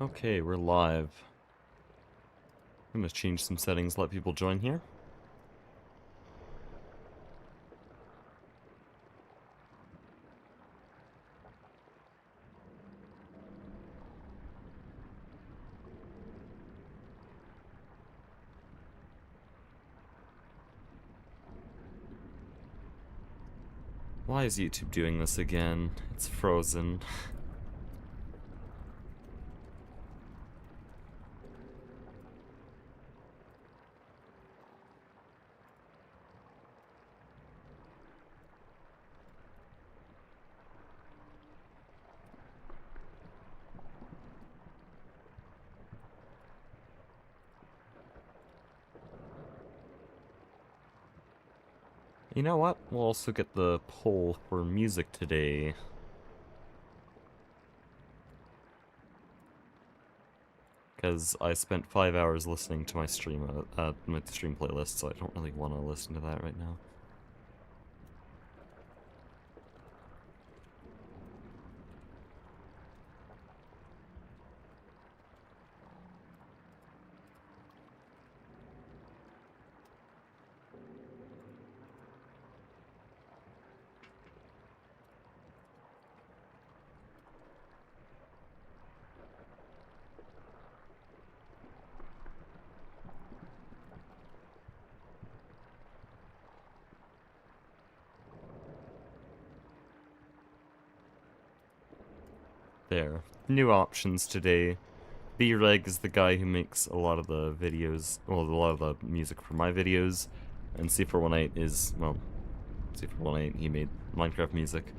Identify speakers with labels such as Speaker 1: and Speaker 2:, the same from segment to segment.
Speaker 1: Okay, we're live. I'm gonna change some settings, let people join here. Why is YouTube doing this again? It's frozen. You know what? We'll also get the poll for music today. Because I spent 5 hours listening to my stream playlist, so I don't really want to listen to that right now. There. New options today. B-Reg is the guy who makes a lot of the videos, well, a lot of the music for my videos, and C418 is, well, C418, he made Minecraft music.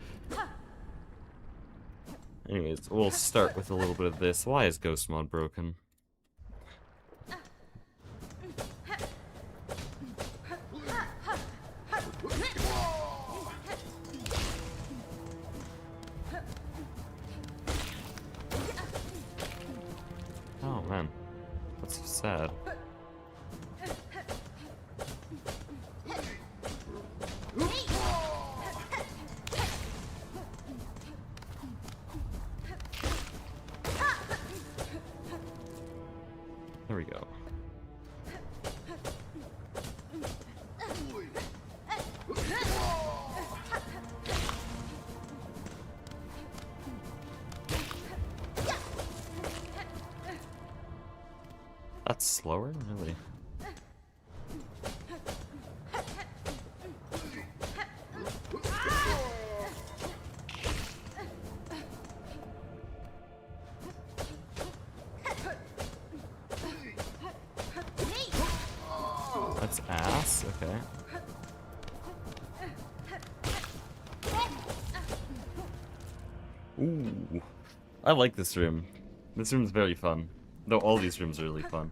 Speaker 1: Anyways, we'll start with a little bit of this. Why is Ghost Mod broken? Oh man, that's so sad. There we go. That's slower? Really? That's ass? Okay. Ooh. I like this room. This room's very fun. Though all these rooms are really fun.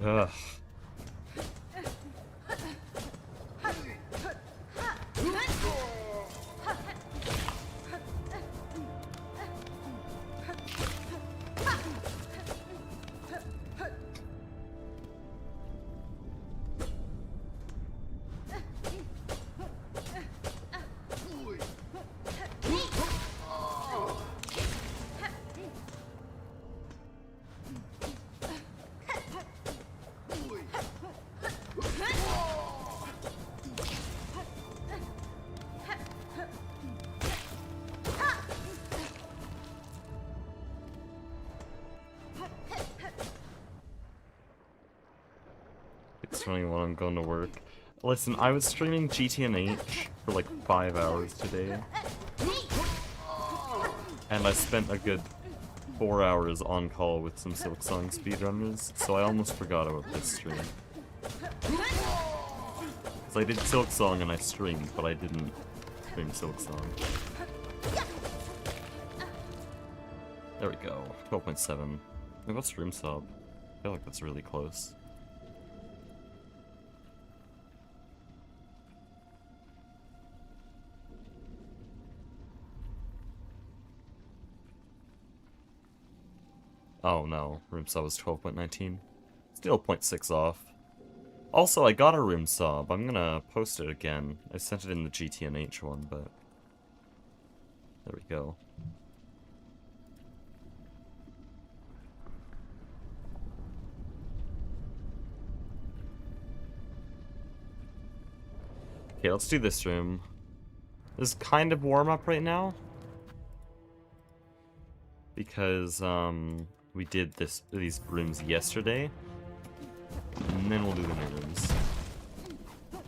Speaker 1: Ugh. It's 21, I'm going to work. Listen, I was streaming GTNH for like 5 hours today. And I spent a good 4 hours on call with some Silksong speedrunners, so I almost forgot about this stream. So I did Silksong and I streamed, but I didn't stream Silksong. There we go, 12.7. What's room sub? I feel like that's really close. Oh no, room sub was 12.19. Still 0.6 off. Also, I got a room sub. I'm gonna post it again. I sent it in the GTNH one, but there we go. Okay, let's do this room. This is kind of warm up right now. Because, we did these rooms yesterday. And then we'll do the new rooms.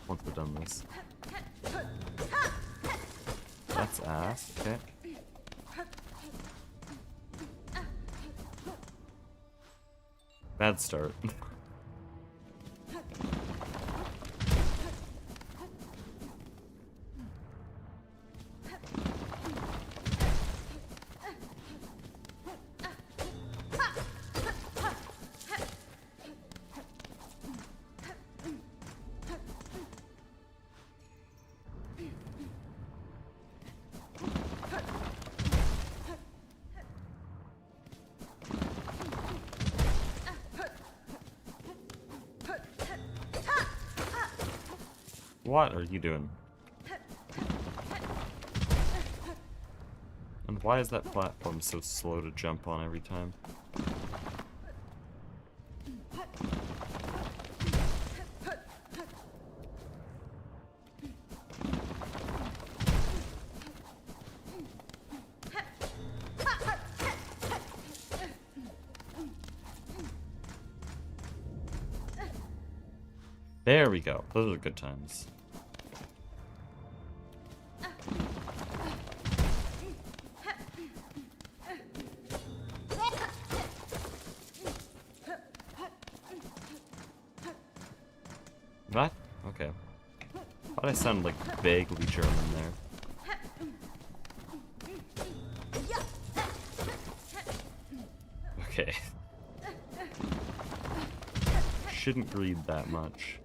Speaker 1: Once we're done this. That's ass, okay. Bad start. What are you doing? And why is that platform so slow to jump on every time? There we go. Those are good times. What? Okay. Thought I sounded like vaguely German there. Okay. Shouldn't read that much.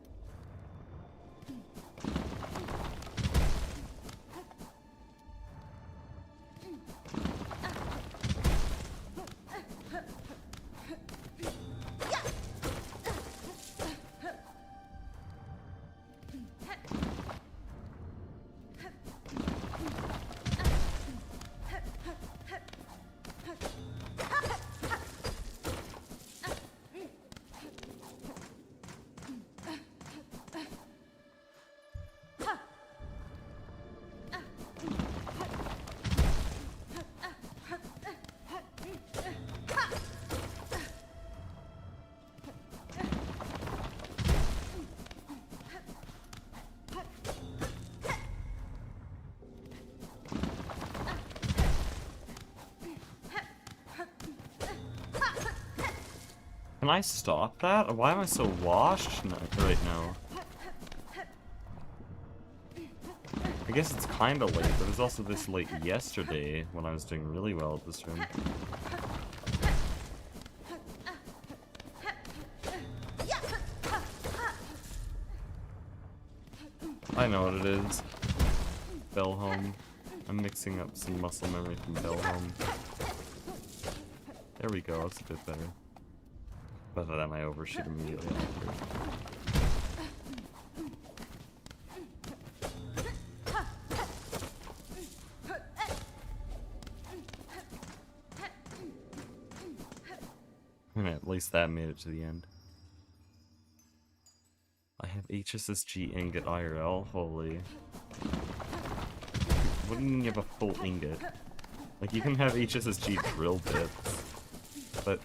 Speaker 1: Can I stop that? Why am I so washed right now? I guess it's kinda late, but it was also this late yesterday when I was doing really well at this room. I know what it is. Bell home. I'm mixing up some muscle memory from Bell home. There we go, that's a bit better. Better than I overshoot immediately after. At least that made it to the end. I have HSSG ingot IRL, holy. What do you mean you have a full ingot? Like, you can have HSSG drill bits, but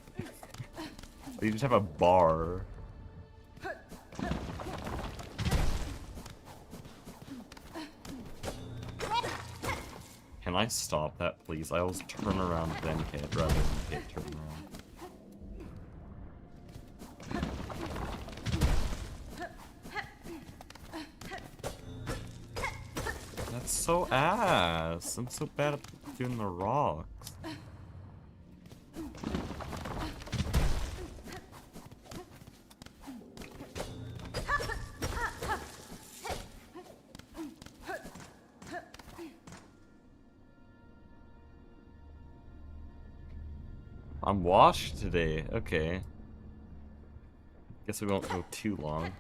Speaker 1: you just have a bar. Can I stop that, please? I always turn around then hit rather than hit turn around. That's so ass. I'm so bad at doing the rocks. I'm washed today. Okay. Guess we won't go too long.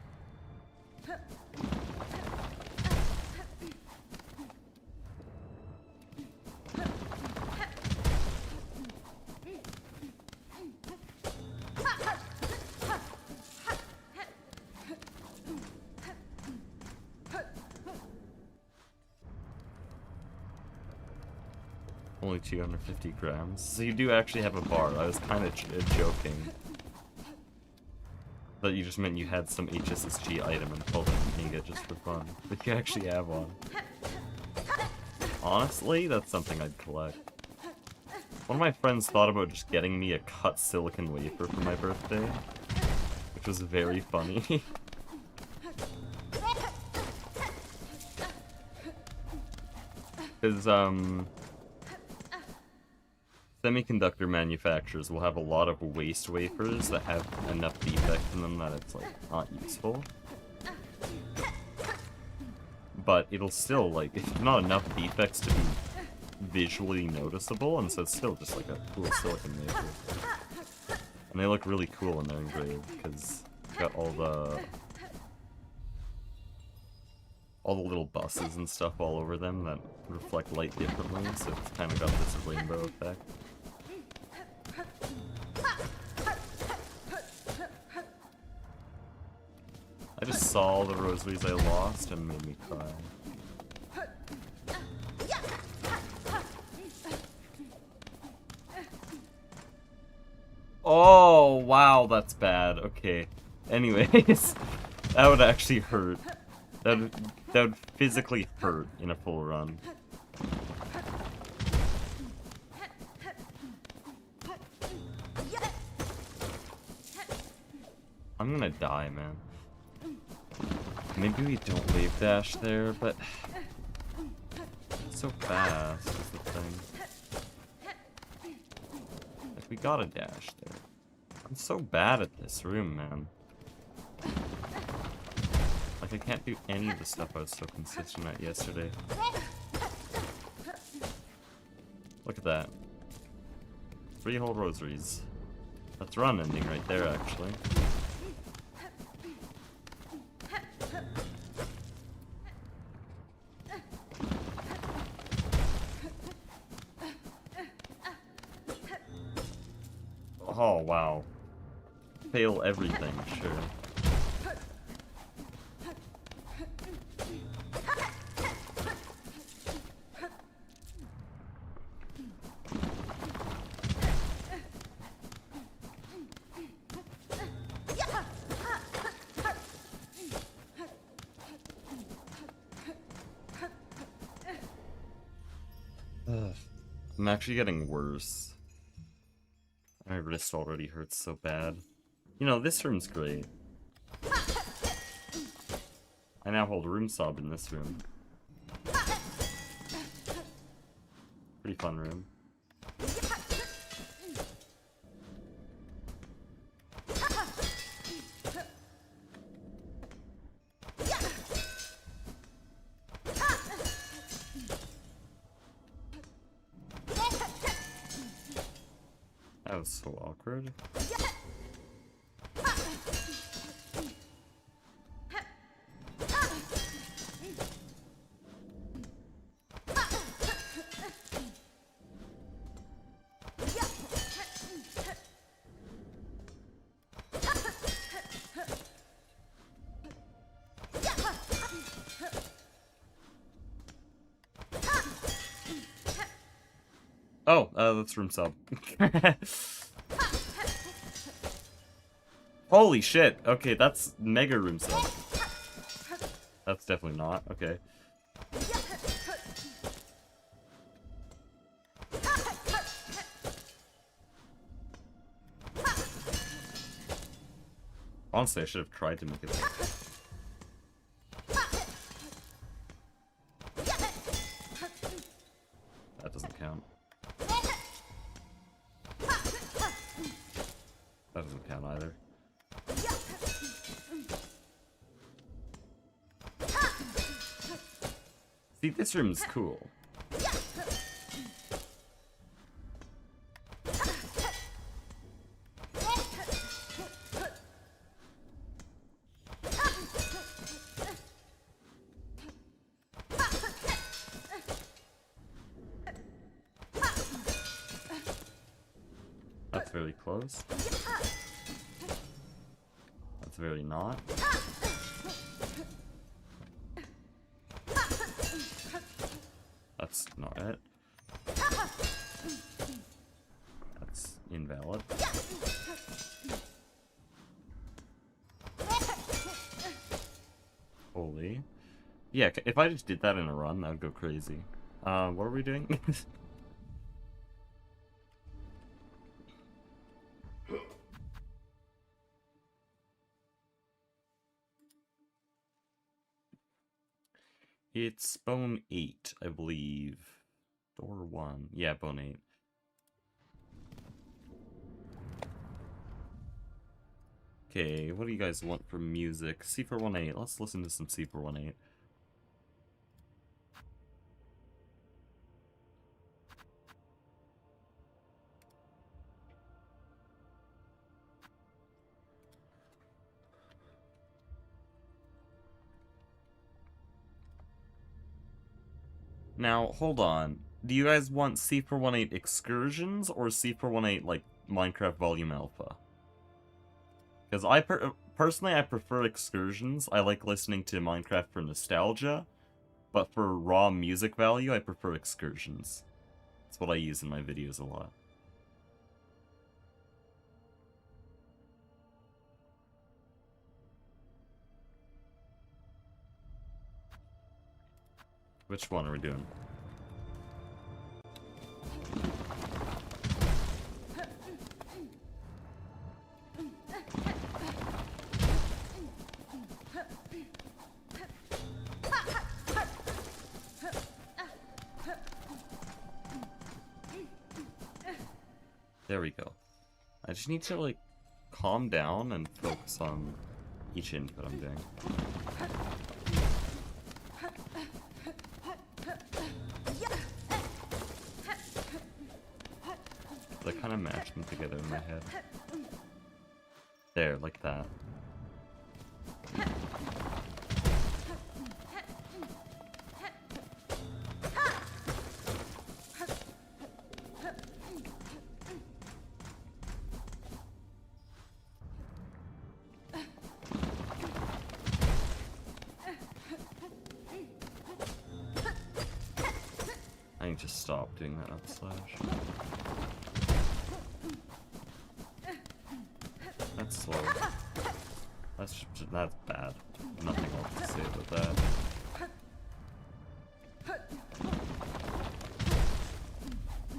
Speaker 1: Only 250 grams. So you do actually have a bar. I was kind of joking. That you just meant you had some HSSG item and pulled it and get just for fun. But you actually have one. Honestly, that's something I'd collect. One of my friends thought about just getting me a cut silicon wafer for my birthday. Which was very funny. Because, semiconductor manufacturers will have a lot of waste wafers that have enough defects in them that it's, like, not useful. But it'll still, like, it's not enough defects to be visually noticeable, and so it's still just, like, a cool silicon wafer. And they look really cool when they're engraved, because it's got all the little buses and stuff all over them that reflect light differently, so it's kind of got this rainbow effect. I just saw all the rosaries I lost and made me cry. Oh, wow, that's bad. Okay. Anyways, that would actually hurt. That would physically hurt in a full run. I'm gonna die, man. Maybe we don't wave dash there, but it's so fast is the thing. Like, we gotta dash there. I'm so bad at this room, man. Like, I can't do any of the stuff I was so consistent at yesterday. Look at that. 3 whole rosaries. That's run ending right there, actually. Oh, wow. Fail everything, sure. I'm actually getting worse. My wrist already hurts so bad. You know, this room's great. I now hold room sob in this room. Pretty fun room. That was so awkward. Oh, that's room sub. Holy shit! Okay, that's mega room sub. That's definitely not. Okay. Honestly, I should have tried to make it work. That doesn't count. That doesn't count either. See, this room's cool. very close. That's very not. That's not it. That's invalid. Holy. Yeah, if I just did that in a run, that would go crazy. What are we doing? It's bone 8, I believe. Door 1. Yeah, bone 8. Okay, what do you guys want for music? C418. Let's listen to some C418. Now, hold on. Do you guys want C418 excursions or C418 like Minecraft Volume Alpha? Because personally, I prefer excursions. I like listening to Minecraft for nostalgia, but for raw music value, I prefer excursions. That's what I use in my videos a lot. Which one are we doing? There we go. I just need to, like, calm down and focus on each input I'm doing. I kind of match them together in my head. There, like that. I need to stop doing that upslash. That's slow. That's bad. Nothing else to say about that.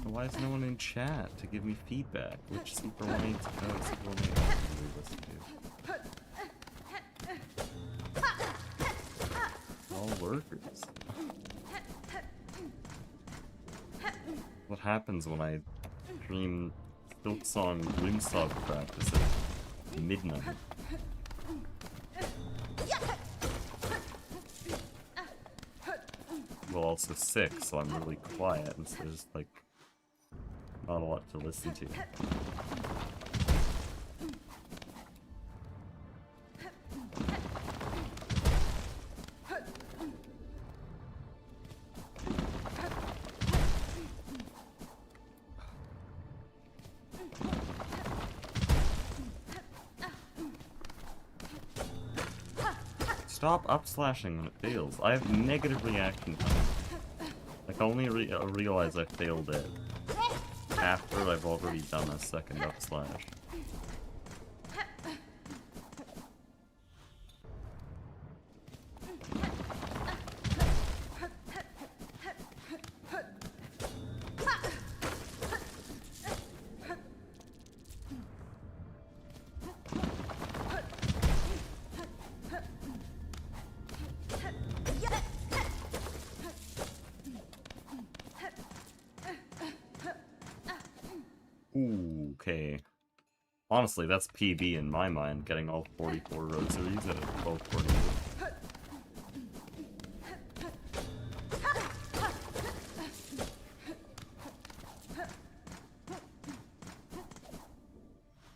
Speaker 1: Why is no one in chat to give me feedback? Which Super 1 Super 1 listen to? All workers. What happens when I stream Silksong Rimsog practice at midnight? Well, also sick, so I'm really quiet, and so there's like not a lot to listen to. Stop upslashing when it fails. I have negative reaction time. Like, I only realize I failed it after I've already done a second upslash. Ooh, okay. Honestly, that's PB in my mind, getting all 44 rosaries at 12:40.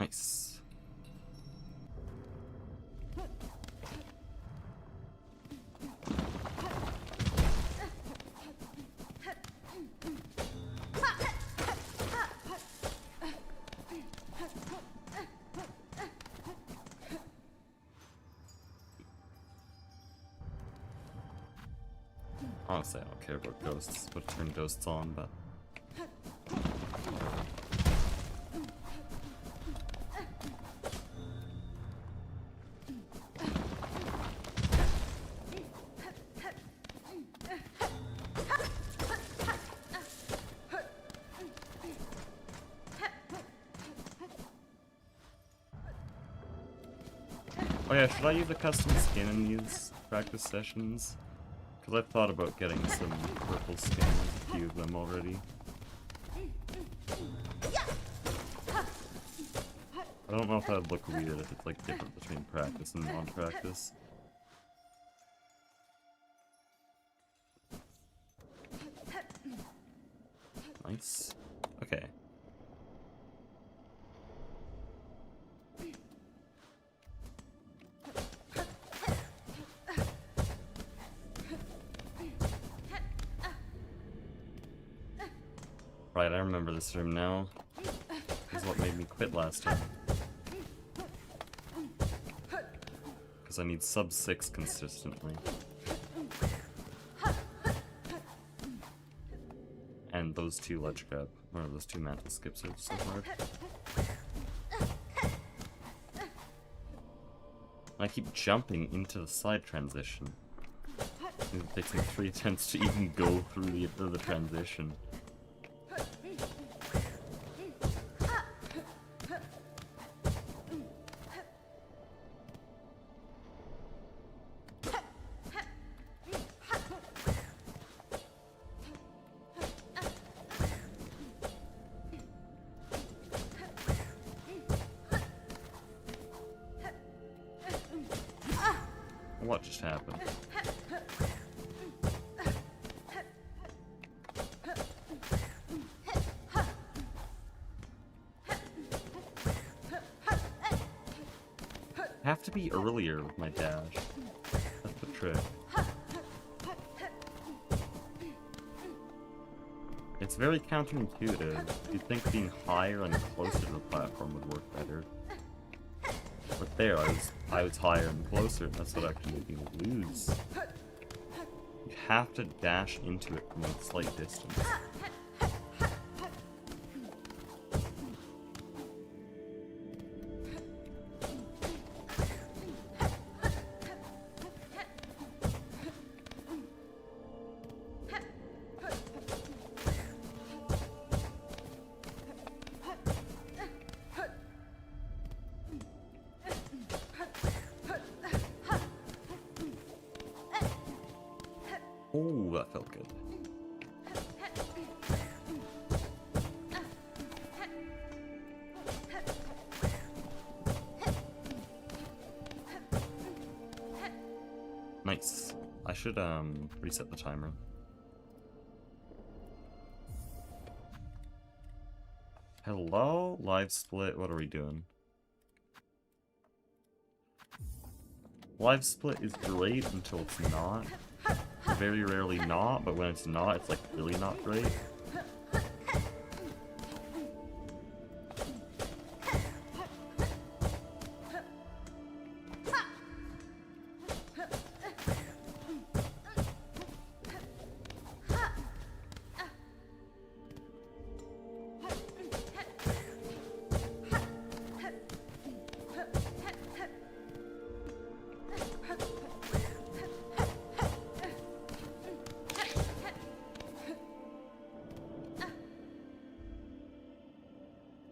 Speaker 1: Nice. Honestly, I don't care about ghosts. Would turn ghosts on, but... Oh yeah, should I use a custom skin in these practice sessions? Because I've thought about getting some purple skins, a few of them already. I don't know if that would look weird if it's like different between practice and non-practice. Nice. Okay. Right, I remember this room now. This is what made me quit last time. Because I need sub 6 consistently. And those two ledge grab, or those two mantle skips are so hard. I keep jumping into the side transition. It takes me 3 attempts to even go through the transition. What just happened? I have to be earlier with my dash. That's the trick. It's very counterintuitive. You'd think being higher and closer to the platform would work better. But there, I was higher and closer, and that's what actually made me lose. You have to dash into it from a slight distance. Oh, that felt good. Nice. I should reset the timer. Hello? Live split, what are we doing? Live split is great until it's not. Very rarely not, but when it's not, it's like really not great.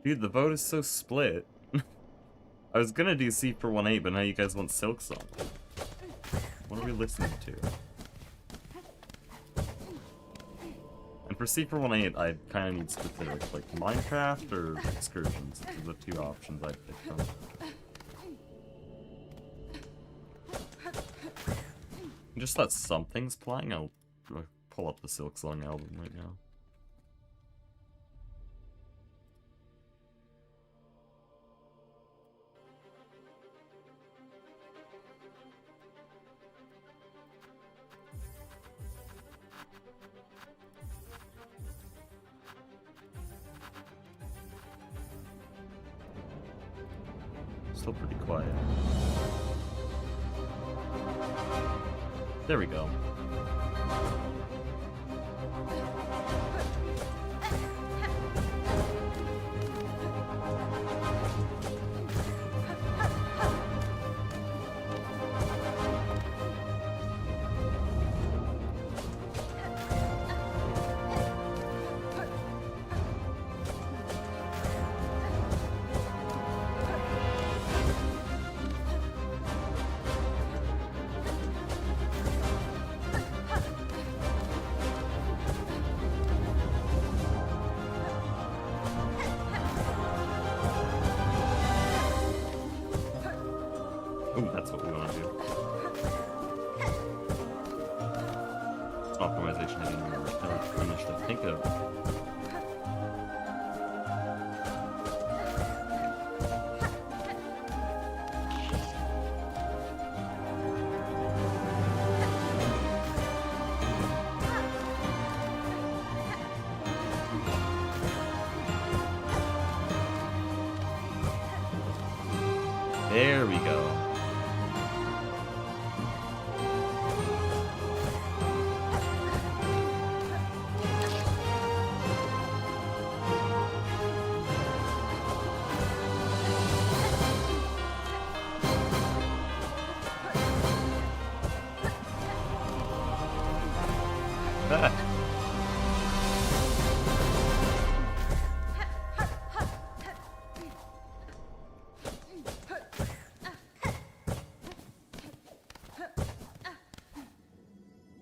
Speaker 1: Dude, the vote is so split. I was gonna do C for 1.8, but now you guys want Silksong. What are we listening to? And for C for 1.8, I kind of need specifics, like Minecraft or Excursions. These are the two options I picked from. Just that something's playing, I'll pull up the Silksong album right now. Still pretty quiet. There we go. optimization I didn't really finish to think of. There we go.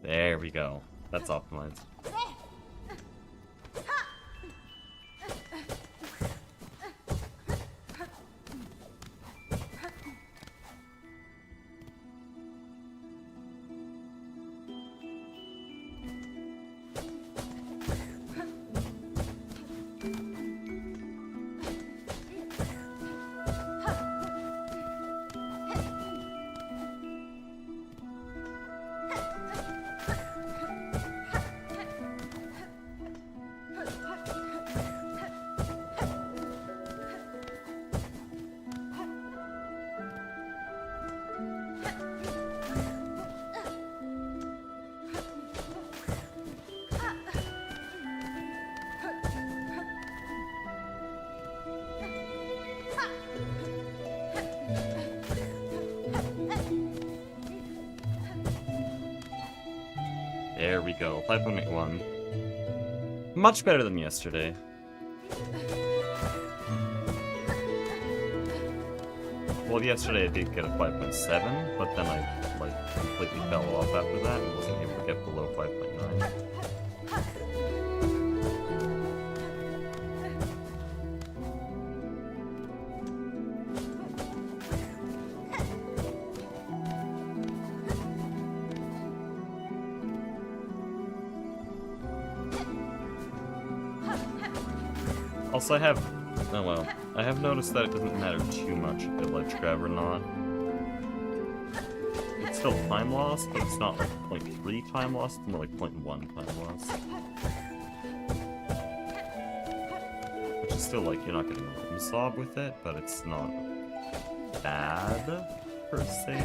Speaker 1: There we go. That's optimized. There we go. 5.81. Much better than yesterday. Well, yesterday I did get a 5.7, but then I completely fell off after that and wasn't able to get below 5.9. Also, I have noticed that it doesn't matter too much if I ledge grab or not. It's still time loss, but it's not like 0.3 time loss, it's more like 0.1 time loss. Which is still like, you're not getting a room sob with it, but it's not bad, per se.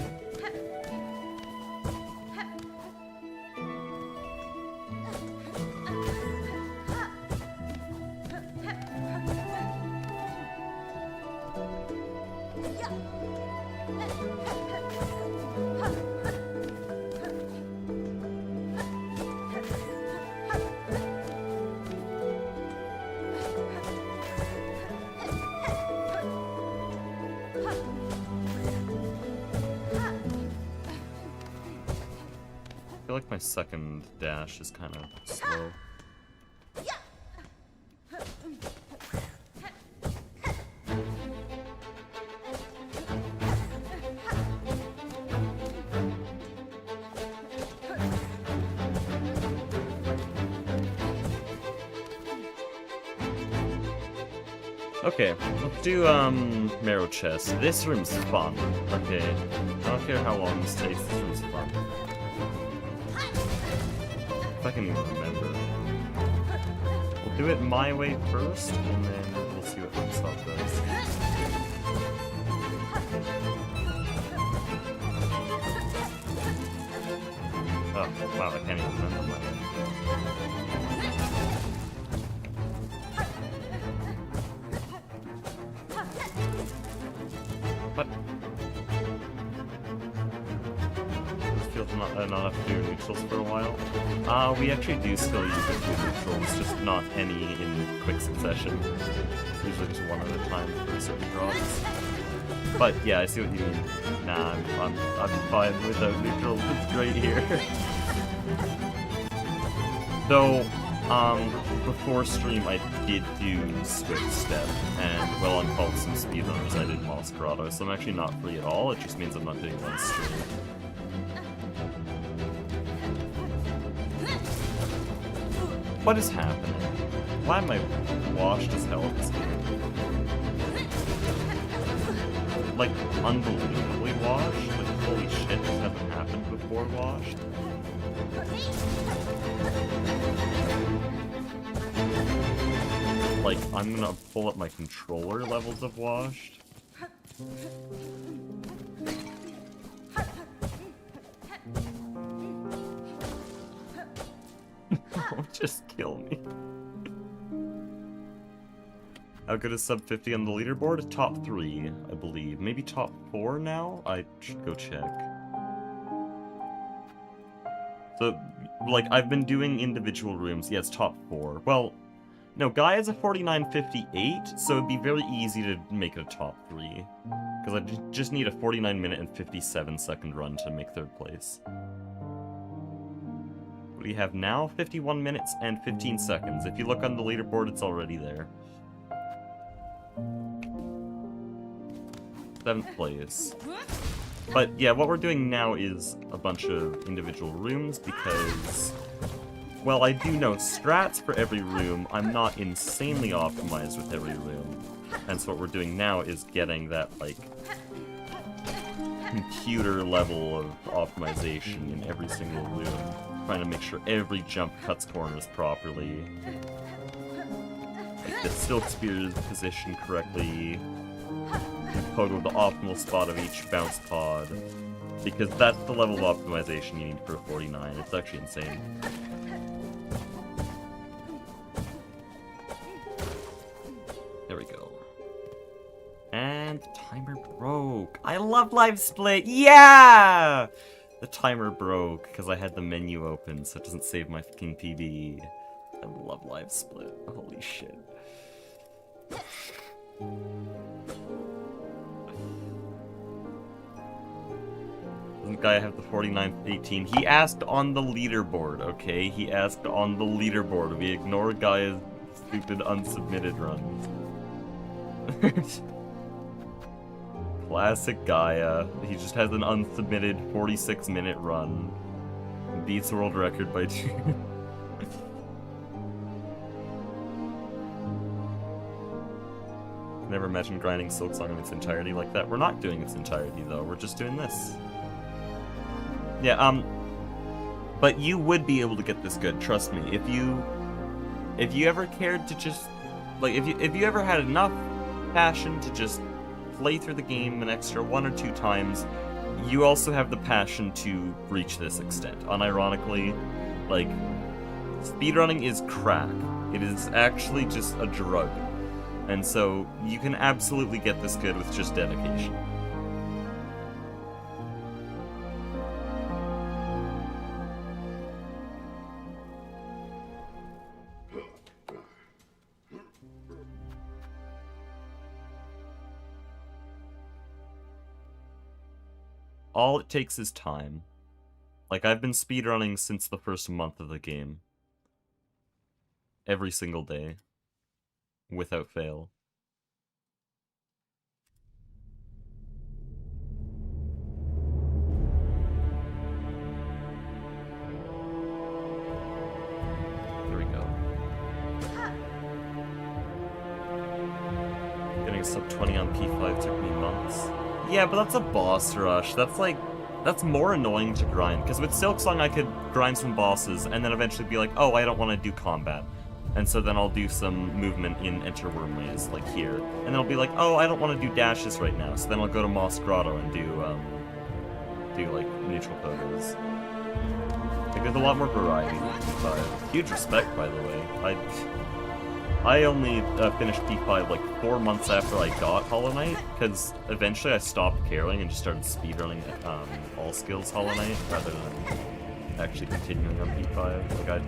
Speaker 1: I feel like my second dash is kind of slow. Okay, let's do marrow chest. This room's fun. Okay, I don't care how long this takes, this room's fun. If I can even remember. We'll do it my way first, and then we'll see what Microsoft does. Oh, wow, I can't even remember my name. What? This feels not enough to do neutrals for a while. We actually do still use a few neutrals, just not any in quick succession. Usually just one at a time for certain drops. But yeah, I see what you mean. Nah, I'm fine without neutrals. It's great here. Though, before stream I did do Swift Step, and well, on called some speedrunners I did Masquerado, so I'm actually not free at all. It just means I'm not doing one stream. What is happening? Why am I washed as hell at this game? Like, unbelievably washed? Like, holy shit, this hasn't happened before washed? Like, I'm gonna pull up my controller levels of washed. Don't just kill me. How good is sub 50 on the leaderboard? Top 3, I believe. Maybe top 4 now? I should go check. So, like, I've been doing individual rooms. Yeah, it's top 4. Well, no, Guy has a 49.58, so it'd be very easy to make it a top 3. Because I just need a 49-minute and 57-second run to make 3rd place. What do you have now? 51 minutes and 15 seconds. If you look on the leaderboard, it's already there. 7th place. But yeah, what we're doing now is a bunch of individual rooms because, well, I do know strats for every room. I'm not insanely optimized with every room. And so what we're doing now is getting that, like, computer level of optimization in every single room. Trying to make sure every jump cuts corners properly. Like, the silk spear is positioned correctly. Pogo the optimal spot of each bounce pod. Because that's the level of optimization you need for a 49. It's actually insane. There we go. And the timer broke. I love live split. Yeah! The timer broke because I had the menu open, so it doesn't save my fucking PB. I love live split. Holy shit. Doesn't Guy have the 49.18? He asked on the leaderboard, okay? He asked on the leaderboard. We ignore Guy's stupid unsubmitted runs. Classic Gaia. He just has an unsubmitted 46-minute run. Beats world record by 2. Never imagine grinding Silksong in its entirety like that. We're not doing its entirety, though. We're just doing this. Yeah, but you would be able to get this good, trust me. If you ever cared to just, like, if you ever had enough passion to just play through the game an extra 1 or 2 times, you also have the passion to reach this extent. Unironically, like, speedrunning is crack. It is actually just a drug. And so, you can absolutely get this good with just dedication. All it takes is time. Like, I've been speedrunning since the first month of the game. Every single day. Without fail. Here we go. Getting a sub 20 on P5 took me months. Yeah, but that's a boss rush. That's like, that's more annoying to grind. Because with Silksong, I could grind some bosses and then eventually be like, oh, I don't want to do combat. And so then I'll do some movement in Enter Worm Maze, like here. And then I'll be like, oh, I don't want to do dashes right now. So then I'll go to Moss Grotto and do like, neutral poses. Like, there's a lot more variety in P5. Huge respect, by the way. I only finished P5 like 4 months after I got Hollow Knight, because eventually I stopped caring and just started speedrunning all skills Hollow Knight rather than actually continuing on P5. Like, I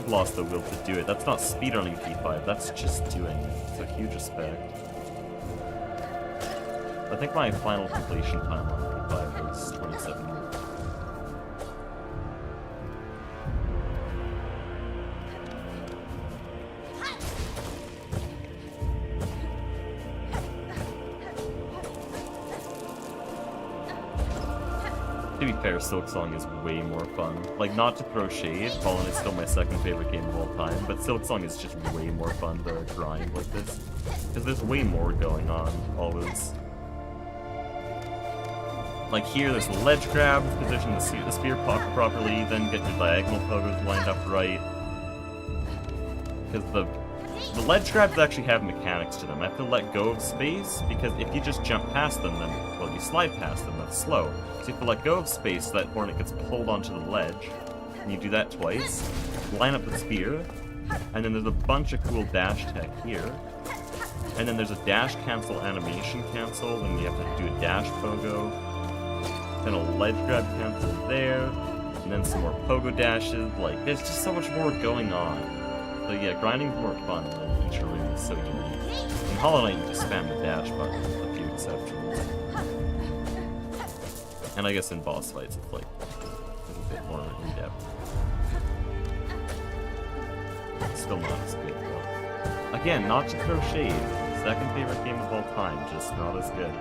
Speaker 1: lost the will to do it. That's not speedrunning P5, that's just doing it. So huge respect. I think my final completion time on P5 was 27 minutes. To be fair, Silksong is way more fun. Like, not to throw shade, Hollow Knight's still my second favorite game of all time, but Silksong is just way more fun to grind like this. Because there's way more going on, always. Like here, there's a ledge grab, position the spear properly, then get your diagonal pogos lined up right. Because the ledge grabs actually have mechanics to them. I have to let go of space, because if you just jump past them, then, well, you slide past them, that's slow. So you have to let go of space so that Hornet gets pulled onto the ledge. And you do that twice. Line up the spear, and then there's a bunch of cool dash tech here. And then there's a dash cancel animation cancel, then you have to do a dash pogo. Then a ledge grab cancel there, and then some more pogo dashes. Like, there's just so much more going on. So yeah, grinding's more fun, and each room is so unique. In Hollow Knight, you just spam the dash button, with a few exceptions. And I guess in boss fights, it's like a bit more in depth. Still not as good though. Again, not to throw shade. Second favorite game of all time, just not as good.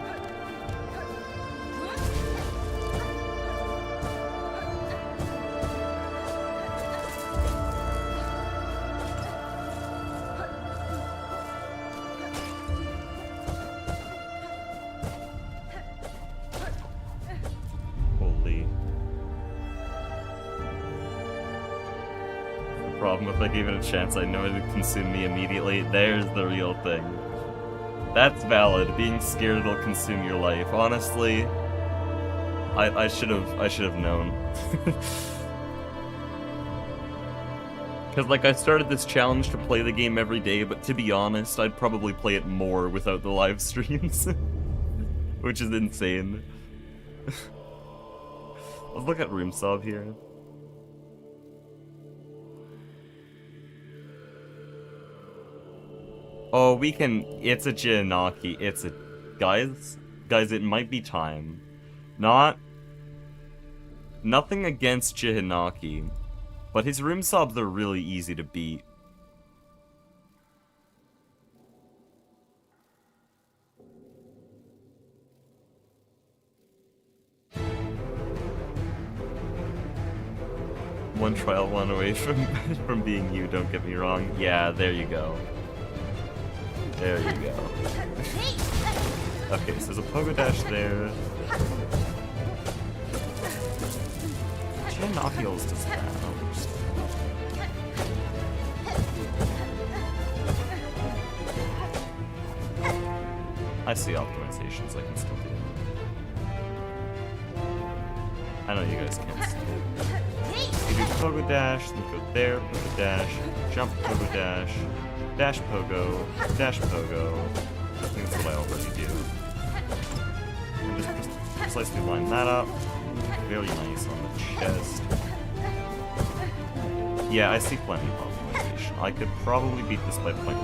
Speaker 1: If I gave it a chance, I know it would consume me immediately. There's the real thing. That's valid. Being scared it'll consume your life. Honestly, I should have known. Because like I started this challenge to play the game every day, but to be honest, I'd probably play it more without the live streams, which is insane. Let's look at Room Sob here. Oh, we can... It's a Jianaki. It's a... Guys, it might be time. Nothing against Jihanaki, but his room sobs are really easy to beat. One trial, one away from being you, don't get me wrong. Yeah, there you go. There you go. Okay, so there's a pogo dash there. Jianaki always does that. I don't understand. I see optimizations, I can still do it. I know you guys can't see it. You do pogo dash, then go there, pogo dash, jump pogo dash, dash pogo, dash pogo. I think that's what I already do. And just precisely line that up. Very nice on the chest. Yeah, I see plenty of optimization. I could probably beat this by 0.1.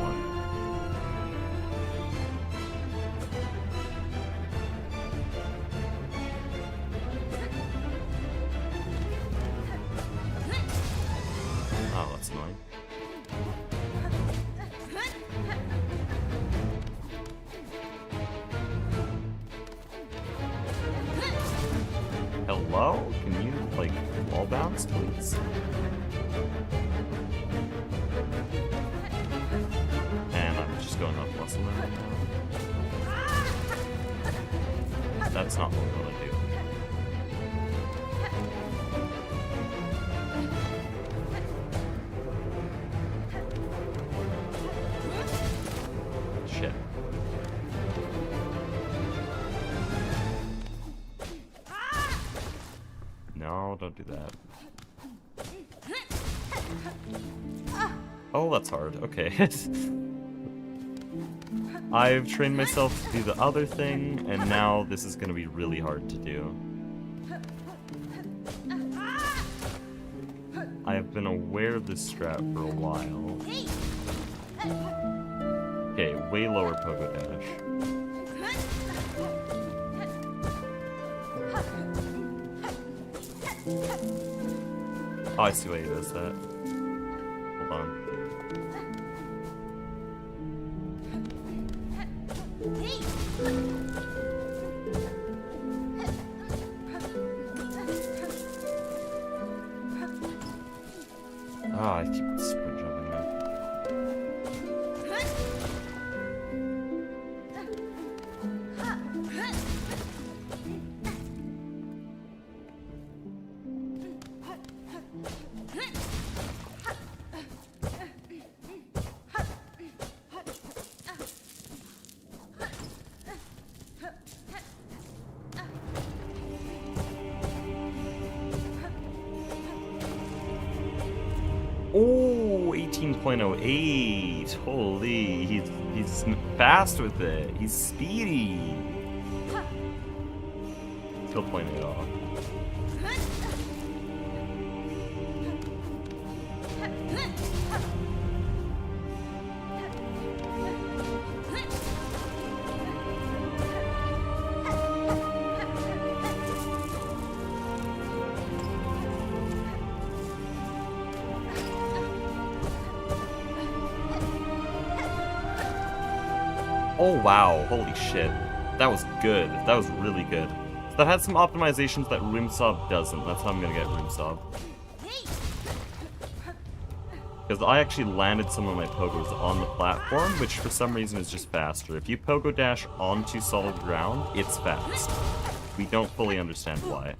Speaker 1: Oh, that's annoying. Hello? Can you, like, wall bounce, please? And I'm just going up plus 11 now. That's not what we want to do. Shit. No, don't do that. Oh, that's hard. Okay. I've trained myself to do the other thing, and now this is going to be really hard to do. I have been aware of this strat for a while. Okay, way lower pogo dash. Oh, I see why he does that. Hold on. Ah, I keep sprint jumping now. Oh, 18.08. Holy, he's fast with it. He's speedy. Still 0.8 off. Oh wow, holy shit. That was good. That was really good. So that had some optimizations that RoomSob doesn't. That's how I'm gonna get RoomSob. Because I actually landed some of my pogos on the platform, which for some reason is just faster. If you pogo dash onto solid ground, it's fast. We don't fully understand why.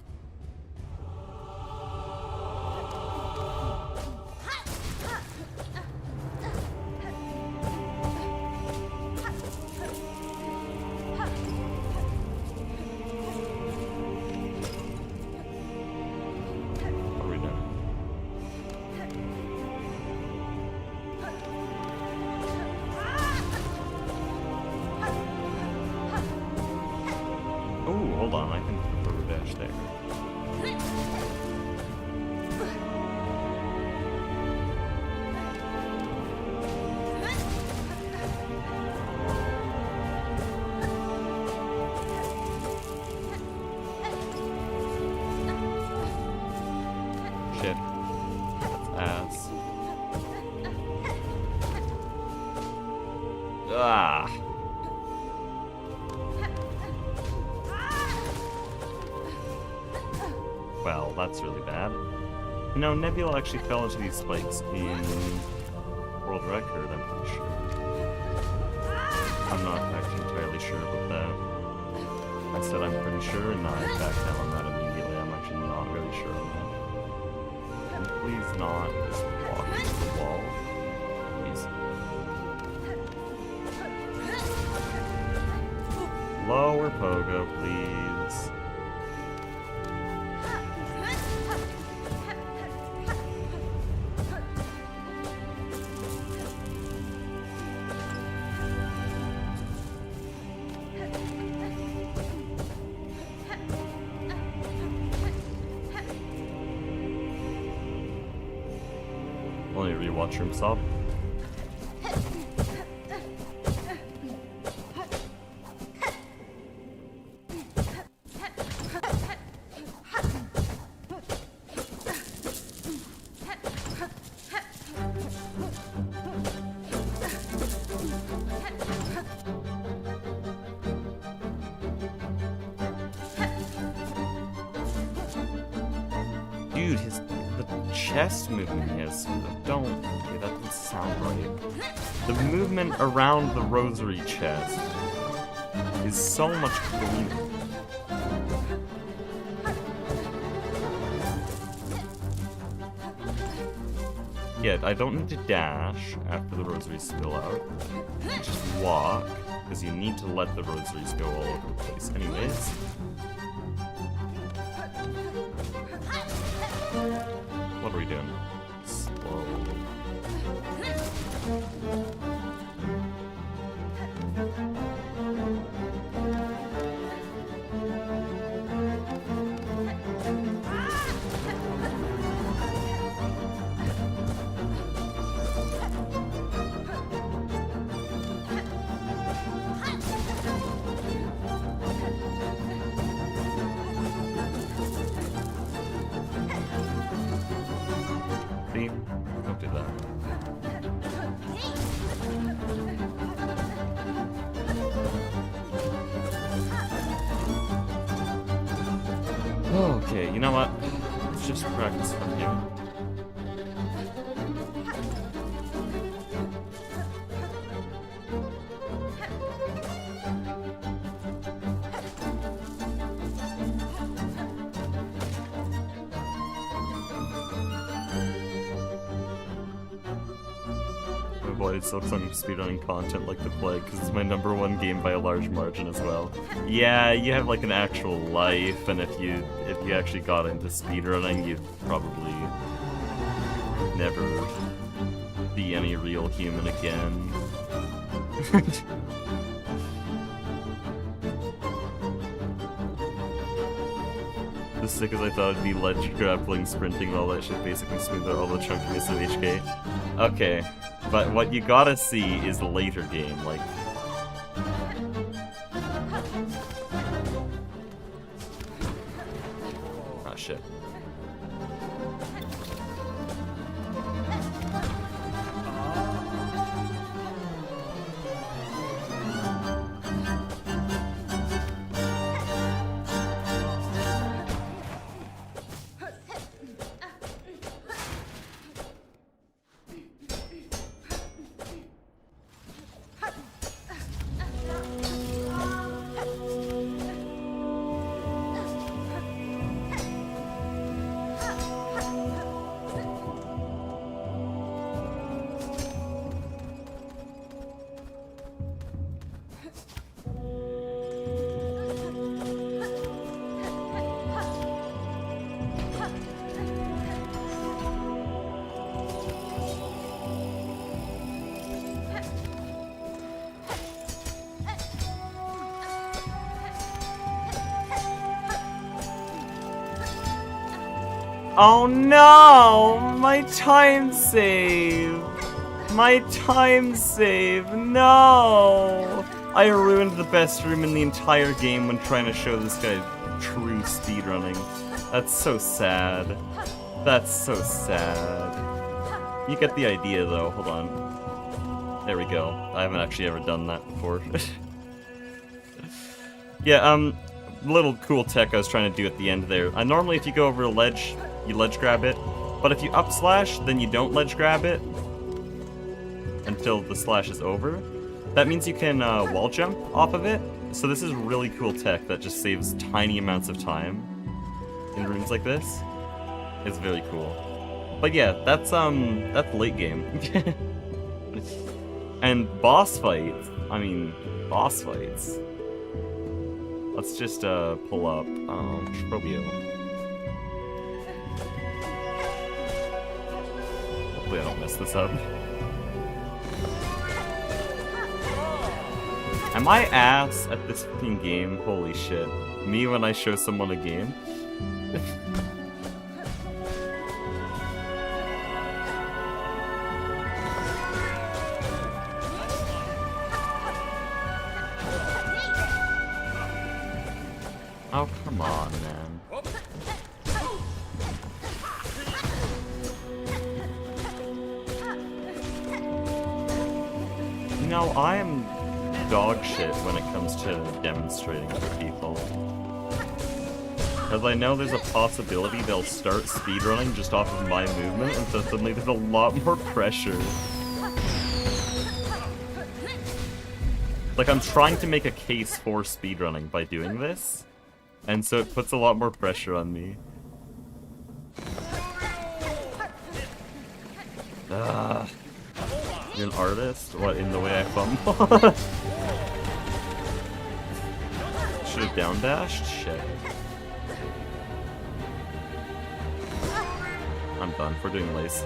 Speaker 1: Oh, hold on, I can put a dash there. Shit. That's ass. Ah. Well, that's really bad. No, Nebula actually fell into these spikes in world record, I'm pretty sure. I'm not actually entirely sure about that. I said I'm pretty sure, and now I back down on that immediately. I'm actually not really sure on that. And please not just walk into the wall. Please. Lower pogo, please. Let me rewatch RoomSob. Dude, the chest movement he has. Okay, that doesn't sound right. The movement around the rosary chest is so much cleaner. Yeah, I don't need to dash after the rosaries spill out. Just walk, because you need to let the rosaries go all over the place anyways. What are we doing? Slow. See? Don't do that. Okay, you know what? Let's just practice from here. enjoyed Silksong speedrunning content like the plague, because it's my #1 game by a large margin as well. Yeah, you have like an actual life, and if you actually got into speedrunning, you'd probably never be any real human again. As sick as I thought it'd be ledge grappling, sprinting, all that shit basically smooth out all the chunkiness of HK. Okay, but what you gotta see is the later game, like... Ah, shit. Oh no! My time save! My time save! No! I ruined the best room in the entire game when trying to show this guy true speedrunning. That's so sad. That's so sad. You get the idea though, hold on. There we go. I haven't actually ever done that before. Yeah, little cool tech I was trying to do at the end there. Normally if you go over a ledge, you ledge grab it, but if you up slash, then you don't ledge grab it until the slash is over. That means you can wall jump off of it, so this is really cool tech that just saves tiny amounts of time in rooms like this. It's very cool. But yeah, that's late game. And boss fights, I mean, boss fights. Let's just pull up Strobio. Hopefully I don't mess this up. Am I ass at this fucking game? Holy shit. Me when I show someone a game? Oh, come on, man. You know, I am dog shit when it comes to demonstrating for people. Because I know there's a possibility they'll start speedrunning just off of my movement, and so suddenly there's a lot more pressure. Like, I'm trying to make a case for speedrunning by doing this, and so it puts a lot more pressure on me. You're an artist? What, in the way I fumble? Should have down dashed? Shit. I'm done for doing lace.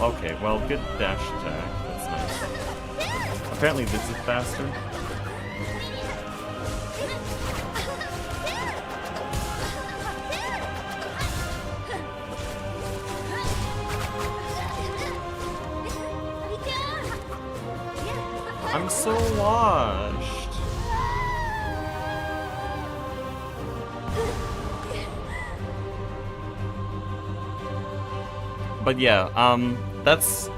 Speaker 1: Okay, well, good dash attack. That's nice. Apparently this is faster. I'm so washed. But yeah, that's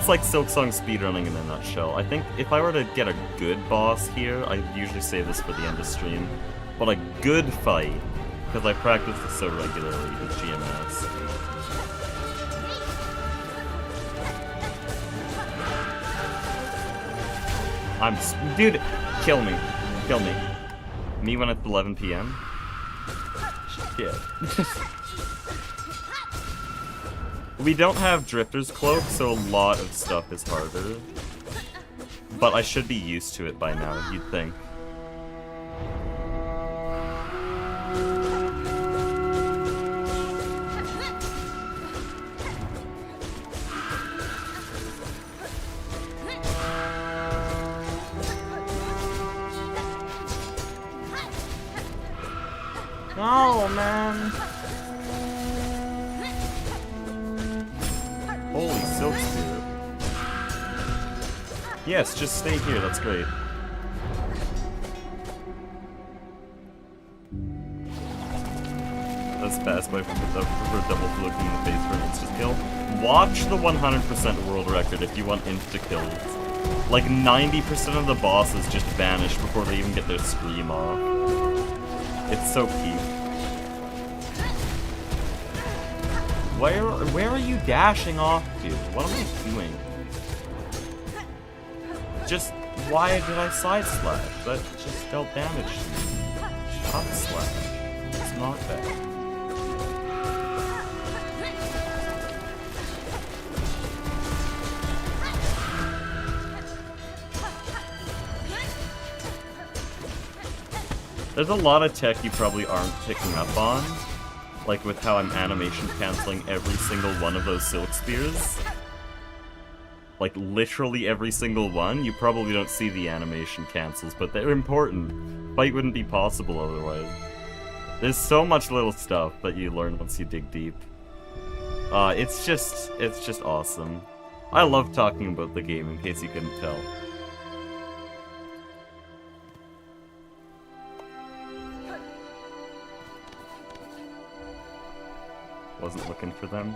Speaker 1: like Silksong speedrunning in a nutshell. I think if I were to get a good boss here, I'd usually save this for the end of stream. but a good fight, because I practice it so regularly with GMS. Dude, kill me. Kill me. Me when it's 11 p.m.? Shit. We don't have Drifter's Cloak, so a lot of stuff is harder. But I should be used to it by now, you'd think. Oh, man. Holy Silk Spirit. Yes, just stay here, that's great. That's fast by for double looking in the face for an insta-kill. Watch the 100% world record if you want insta-kills. Like 90% of the bosses just vanish before they even get their scream off. It's so peak. Where are you dashing off to? What am I doing? Just, why did I side slash? That just dealt damage to me. Shot slash. It's not bad. There's a lot of tech you probably aren't picking up on. Like with how I'm animation canceling every single one of those Silk Spears. Like literally every single one. You probably don't see the animation cancels, but they're important. Fight wouldn't be possible otherwise. There's so much little stuff that you learn once you dig deep. It's just awesome. I love talking about the game in case you couldn't tell. Wasn't looking for them.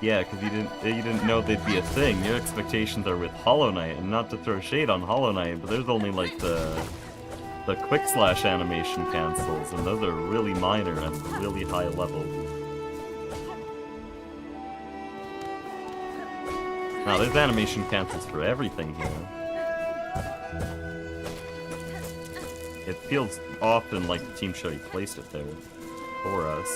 Speaker 1: Yeah, because you didn't know they'd be a thing. Your expectations are with Hollow Knight, and not to throw shade on Hollow Knight, but there's only like the quick slash animation cancels, and those are really minor and really high level. Now there's animation cancels for everything here. It feels often like the team show placed it there for us.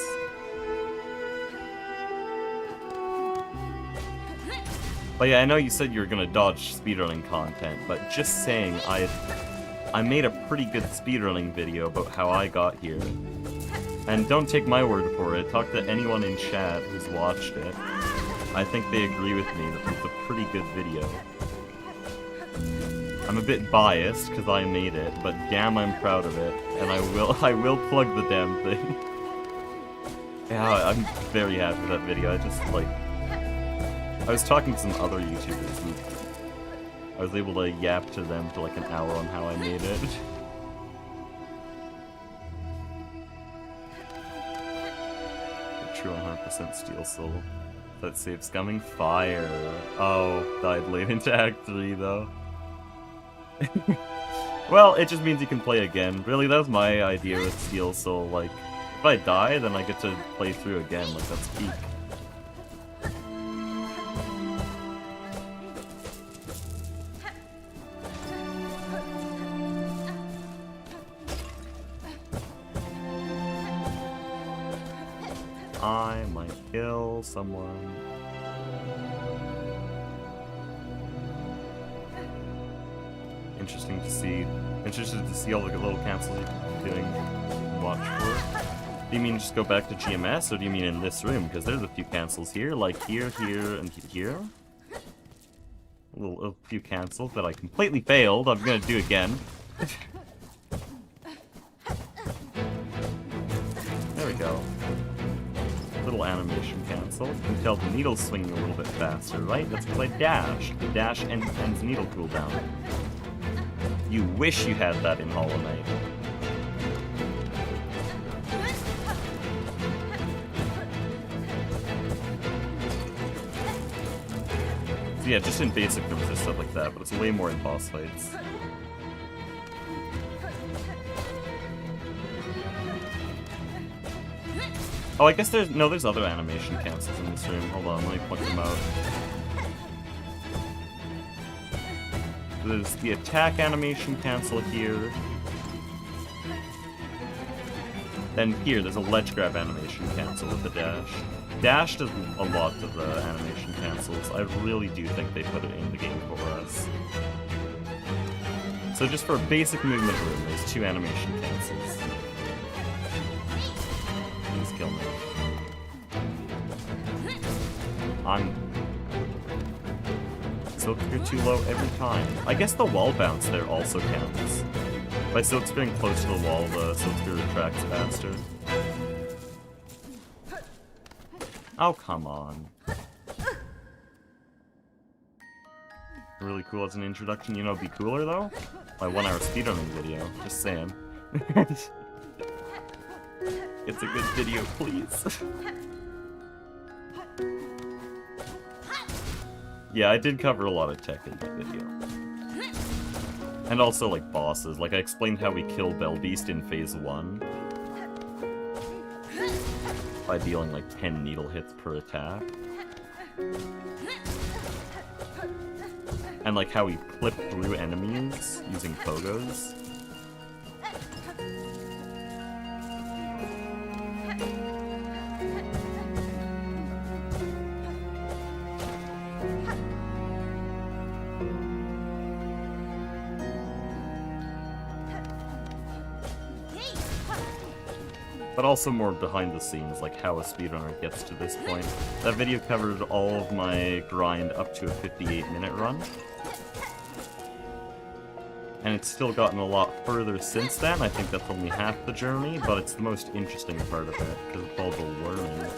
Speaker 1: But yeah, I know you said you were gonna dodge speedrunning content, but just saying, I made a pretty good speedrunning video about how I got here. And don't take my word for it, talk to anyone in chat who's watched it. I think they agree with me that it's a pretty good video. I'm a bit biased, because I made it, but damn I'm proud of it, and I will plug the damn thing. Yeah, I'm very happy with that video, I was talking to some other YouTubers, and I was able to yap to them for like an hour on how I made it. The true 100% Steel Soul. That save's coming? Fire. Oh, died late into Act 3 though. Well, it just means you can play again. Really, that was my idea with Steel Soul. Like, if I die, then I get to play through again. Like, that's peak. I might kill someone. Interested to see all the little cancels you're doing. Watch for. Do you mean just go back to GMS, or do you mean in this room? Because there's a few cancels here, like here, here, and here. A few cancels that I completely failed. I'm gonna do again. There we go. Little animation cancel. You can tell the needle's swinging a little bit faster, right? That's because I dashed. The dash ends needle cooldown. You wish you had that in Hollow Knight. So yeah, just in basic there was just stuff like that, but it's way more in boss fights. Oh, I guess there's other animation cancels in this room. Hold on, let me point them out. There's the attack animation cancel here. Then here, there's a ledge grab animation cancel with the dash. Dash does a lot of the animation cancels. I really do think they put it in the game for us. So just for a basic movement room, there's 2 animation cancels. Please kill me. I'm... Silksong too low every time. I guess the wall bounce there also counts. By Silksong being close to the wall, the Silksong retracts faster. Oh, come on. Really cool as an introduction. You know, it'd be cooler though? My 1-hour speedrunning video. Just saying. It's a good video, please. Yeah, I did cover a lot of tech in that video. And also, like, bosses. Like, I explained how we kill Bellbeast in Phase 1. By dealing, like, 10 needle hits per attack. And, like, how we clip through enemies using pogos. But also more behind the scenes, like how a speedrunner gets to this point. That video covered all of my grind up to a 58-minute run. And it's still gotten a lot further since then. I think that's only half the journey, but it's the most interesting part of it, because it's all the learning.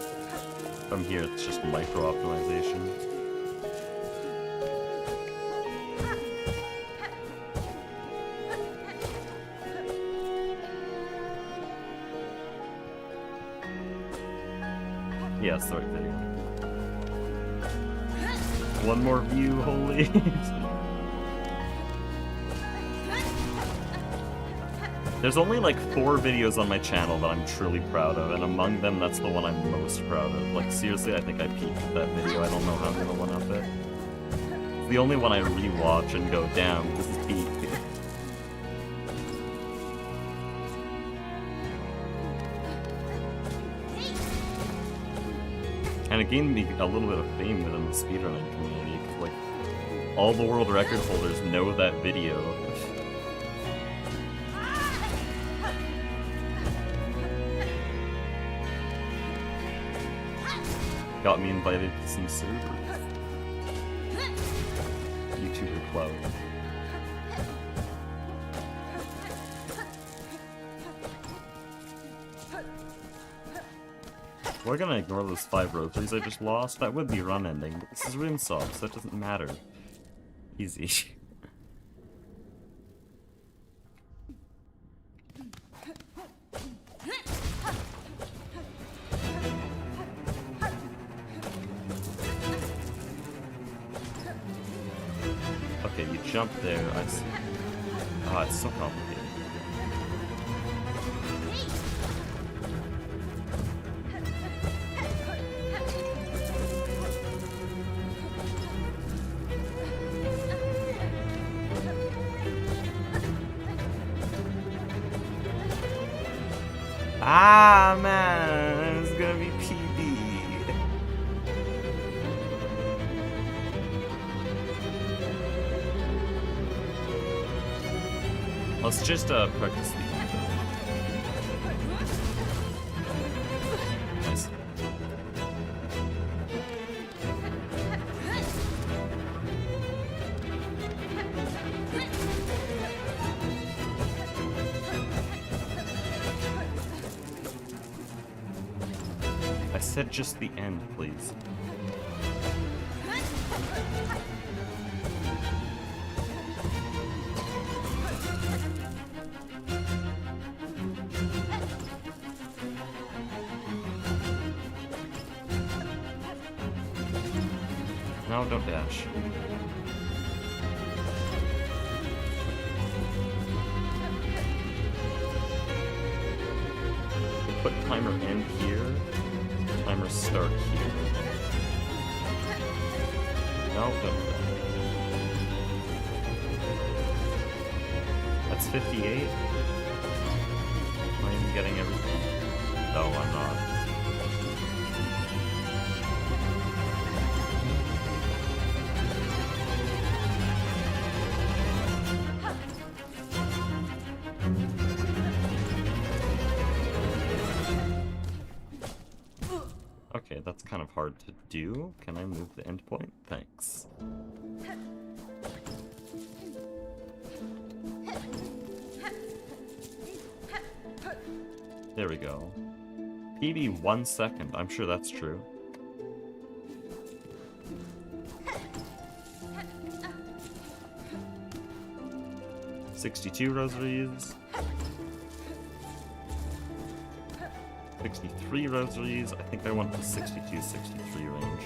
Speaker 1: From here, it's just micro-optimization. Yeah, it's the right video. One more view, holy. There's only like 4 videos on my channel that I'm truly proud of, and among them, that's the one I'm most proud of. Like, seriously, I think I peaked at that video. I don't know how I'm gonna one-up it. It's the only one I rewatch and go, damn, this is peak. And it gained me a little bit of fame within the speedrunning community, because, like, all the world record holders know that video. Got me invited to some servers. YouTuber Cloud. We're gonna ignore those 5 rotaries I just lost. That would be run ending, but this is Rimsoft, so that doesn't matter. Easy. Okay, you jump there, I see. Ah, it's so complicated. Ah, man, it's gonna be PB. Let's just practice the. Nice. I said just the end, please. No, don't dash. Put timer end here. timer start here. No, no. That's 58. Am I even getting everything? No, I'm not. Okay, that's kind of hard to do. Can I move the endpoint? Thanks. There we go. PB 1 second. I'm sure that's true. $62 rosaries. 63 rosaries. I think I want the 62, 63 range.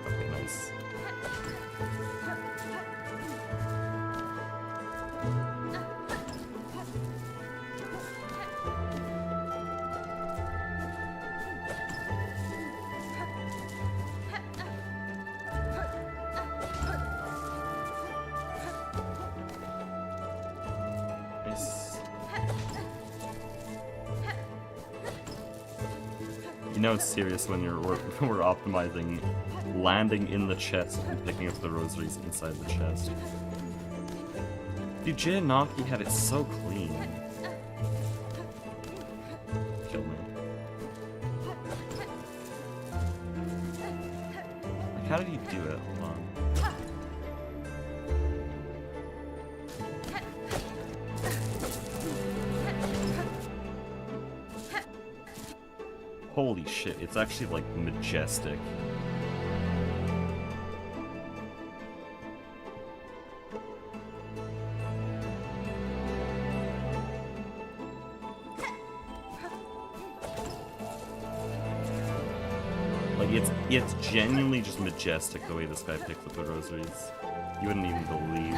Speaker 1: Okay, nice. You know it's serious when we're optimizing landing in the chest and picking up the rosaries inside the chest. Dude, GTNH had it so clean. Kill me. Like, how did he do it? Hold on. Holy shit, it's actually, like, majestic. Like, it's genuinely just majestic the way this guy picks up the rosaries. You wouldn't even believe.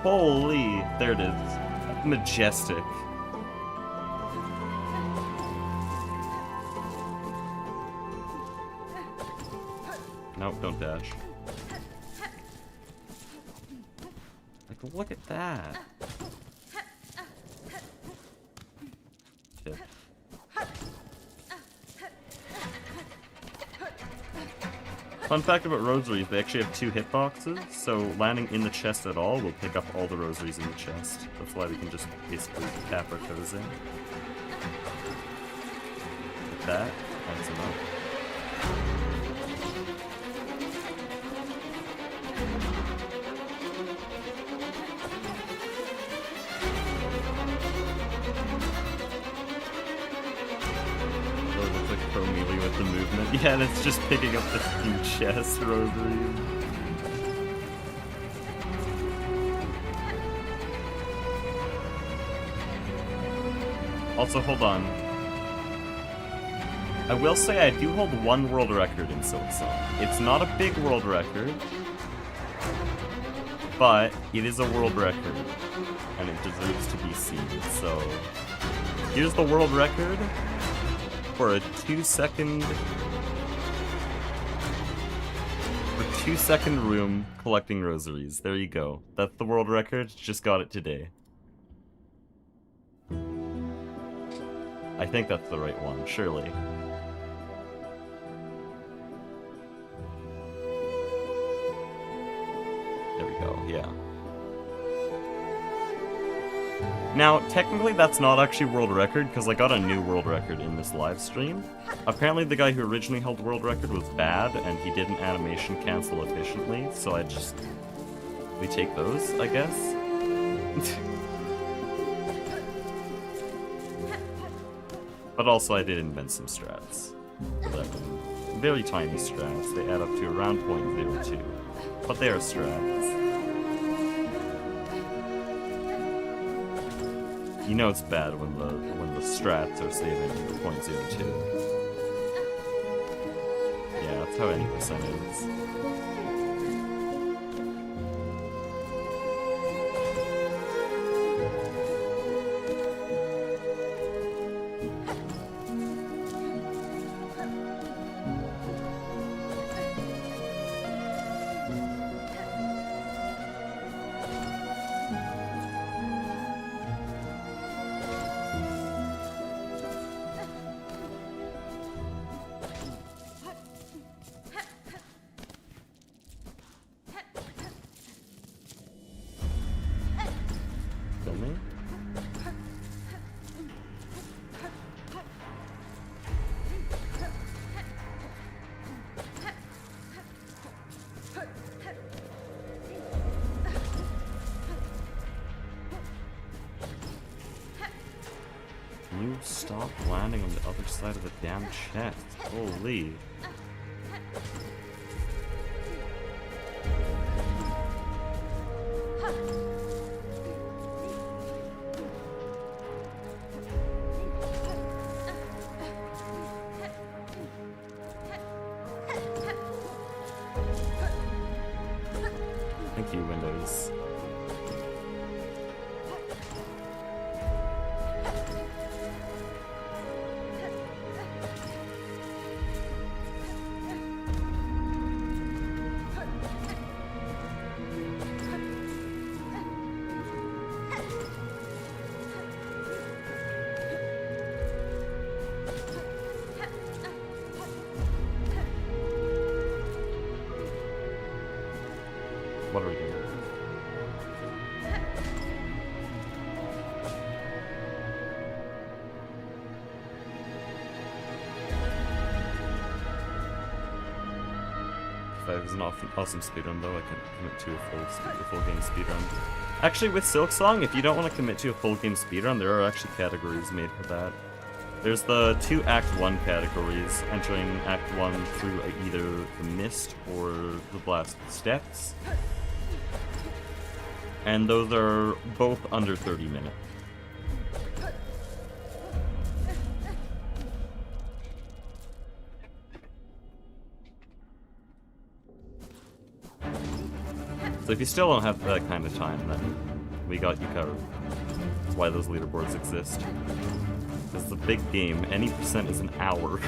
Speaker 1: Holy, there it is. Majestic. Nope, don't dash. Like, look at that. Tip. Fun fact about rosaries, they actually have 2 hitboxes, so landing in the chest at all will pick up all the rosaries in the chest. That's why we can just basically tap our toes in. Like that, that's enough. With the movement. Yeah, and it's just picking up the chest rosary. Also, hold on. I will say I do hold 1 world record in Silksong. It's not a big world record, but it is a world record, and it deserves to be seen. So, here's the world record. For a 2-second room collecting rosaries. There you go. That's the world record. Just got it today. I think that's the right one, surely. There we go, yeah. Now, technically that's not actually world record, because I got a new world record in this live stream. Apparently the guy who originally held the world record was bad, and he did an animation cancel efficiently, so we take those, I guess? But also I did invent some strats. Very tiny strats, they add up to around 0.02. But they are strats. You know it's bad when the strats are saving the 0.02. Yeah, that's how any percent is. Me? Can you stop landing on the other side of the damn chest? Holy. Thank you, Windows. What are we doing? If I was an awesome speedrun though, I can commit to a full game speedrun. Actually, with Silksong, if you don't want to commit to a full game speedrun, there are actually categories made for that. There's the 2 Act 1 categories, entering Act 1 through either the Mist or the Blasted Steps. And those are both under 30 minutes. So if you still don't have that kind of time, then we got you covered. That's why those leaderboards exist. This is a big game. Any percent is an hour.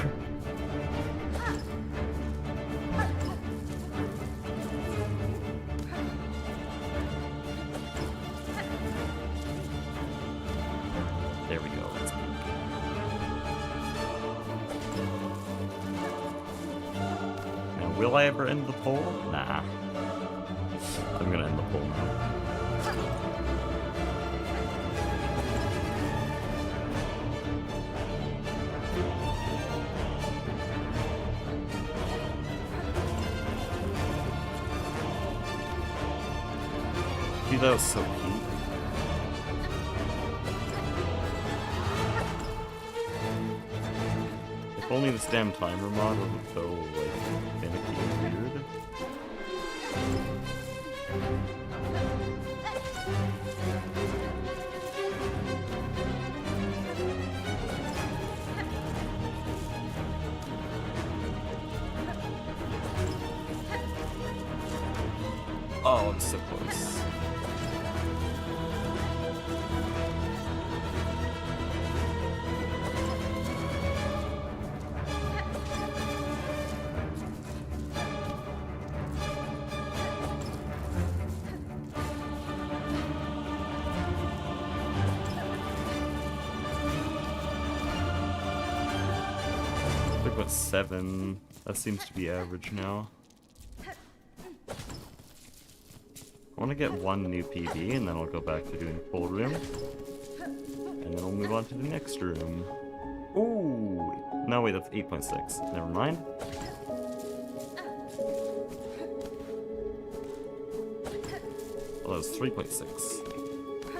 Speaker 1: There we go. Let's peek. Now, will I ever end the poll? Nah. I'm gonna end the poll now. Dude, that was so cute. If only this damn timer mod wasn't so, like, finicky and weird. Oh, I'm so close. Like what, 7? That seems to be average now. I want to get 1 new PB, and then I'll go back to doing full room. And then I'll move on to the next room. Ooh! No, wait, that's 8.6. Never mind. Well, that was 3.6.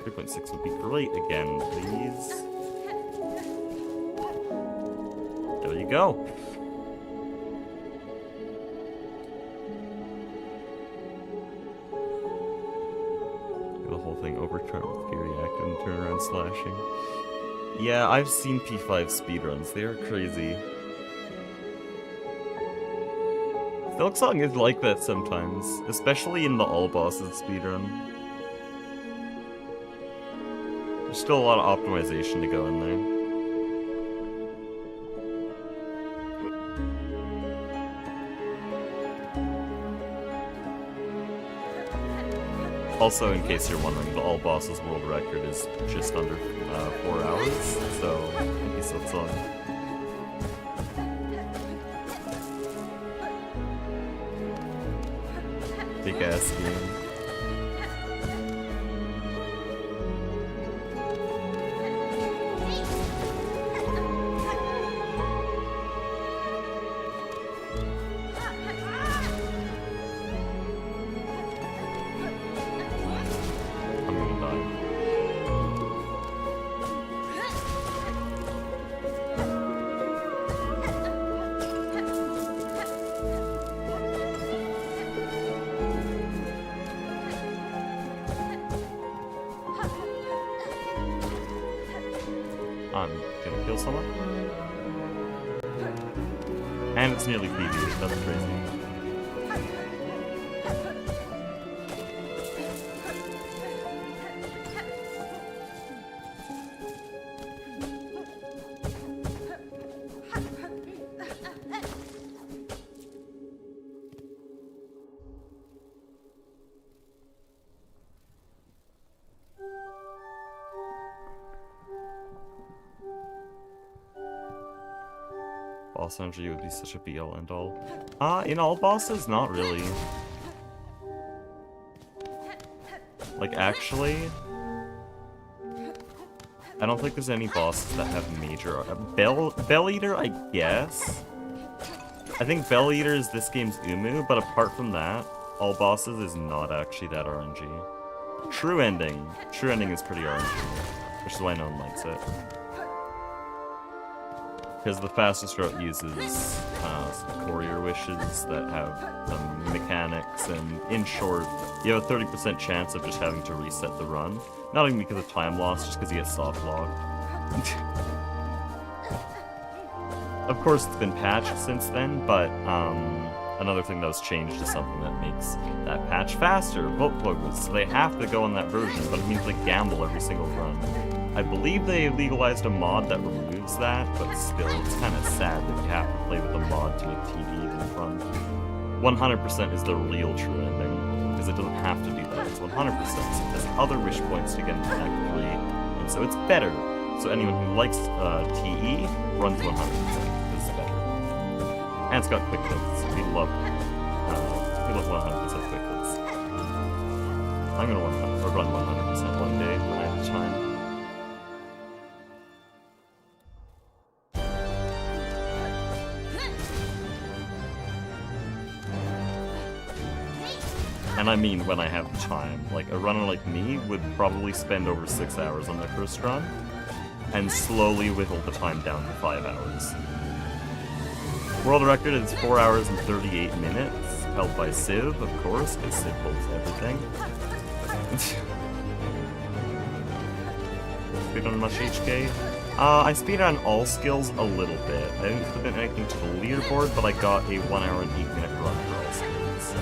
Speaker 1: 3.6 would be great again, please. There you go. The whole thing overturned with Fury Act and turn around slashing. Yeah, I've seen P5 speedruns. They are crazy. Silksong is like that sometimes, especially in the all bosses speedrun. There's still a lot of optimization to go in there. Also, in case you're wondering, the all bosses world record is just under 4 hours, so thank you, Silksong. Big ass game. I'm gonna kill someone. And it's nearly PB, that's crazy. Boss energy would be such a be-all and all. In all bosses, not really. Like, actually, I don't think there's any bosses that have major... Bell Eater, I guess? I think Bell Eater is this game's Umu, but apart from that, all bosses is not actually that RNG. True Ending is pretty RNG, which is why no one likes it. Because the fastest route uses courier wishes that have some mechanics, and in short, you have a 30% chance of just having to reset the run. Not even because of time loss, just because you get soft locked. Of course, it's been patched since then, but another thing that was changed is something that makes that patch faster. Vote pluggers, so they have to go on that version, but it means they gamble every single run. I believe they legalized a mod that removes that, but still, it's kind of sad that you have to play with a mod to make TD even fun. 100% is the real true ending, because it doesn't have to do that. It's 100%, so it has other wish points to get into Act 3, and so it's better. So anyone who likes TE runs 100%, because it's better. And it's got quick hits. We love 100% quick hits. I'm gonna run 100% one day when I have time. And I mean when I have time. Like, a runner like me would probably spend over 6 hours on their first run, and slowly whittle the time down to 5 hours. World record is 4 hours and 38 minutes, held by Civ, of course, because Civ holds everything. Speedrun much HK? I speedrun all skills a little bit. I didn't submit anything to the leaderboard, but I got a 1 hour and 8 minute run for all skills.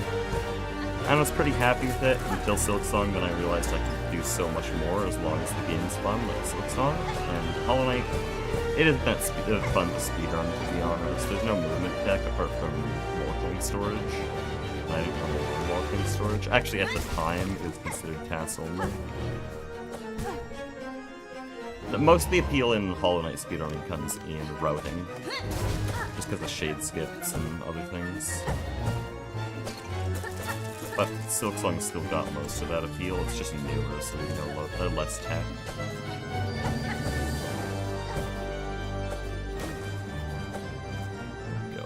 Speaker 1: And I was pretty happy with it until Silksong, then I realized I could do so much more as long as the game is fun, like Silksong. And Hollow Knight, it isn't that fun to speedrun, to be honest. There's no movement tech apart from walking storage. I didn't know walking storage. Actually, at the time, it was considered tasks only. Most of the appeal in Hollow Knight speedrunning comes in routing, just because of shade skips and other things. But Silksong still got most of that appeal, it's just newer, so you know, less tech. Go.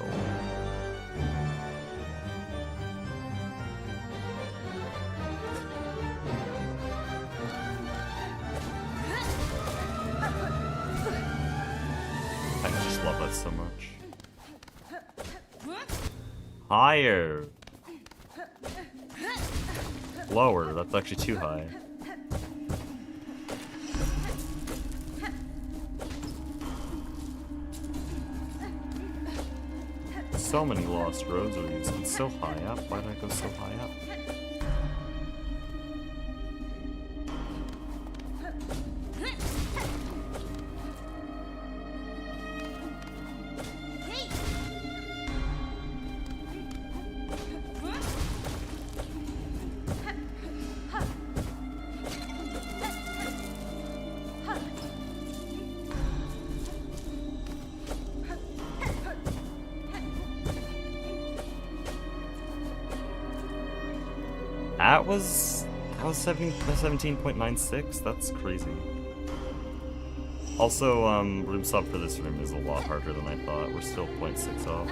Speaker 1: I just love that so much. Higher! Lower, that's actually too high. So many lost rosaries. It's so high up. Why did I go so high up? That was 17.96. That's crazy. Also, room sub for this room is a lot harder than I thought. We're still 0.6 off.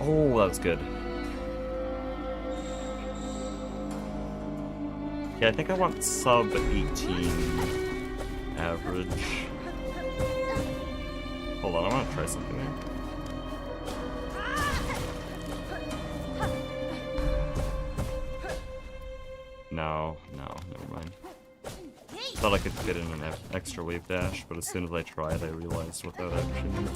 Speaker 1: Oh, that was good. Yeah, I think I want sub 18 average. Hold on, I want to try something there. No, never mind. Thought I could fit in an extra wave dash, but as soon as I tried, I realized what that actually meant.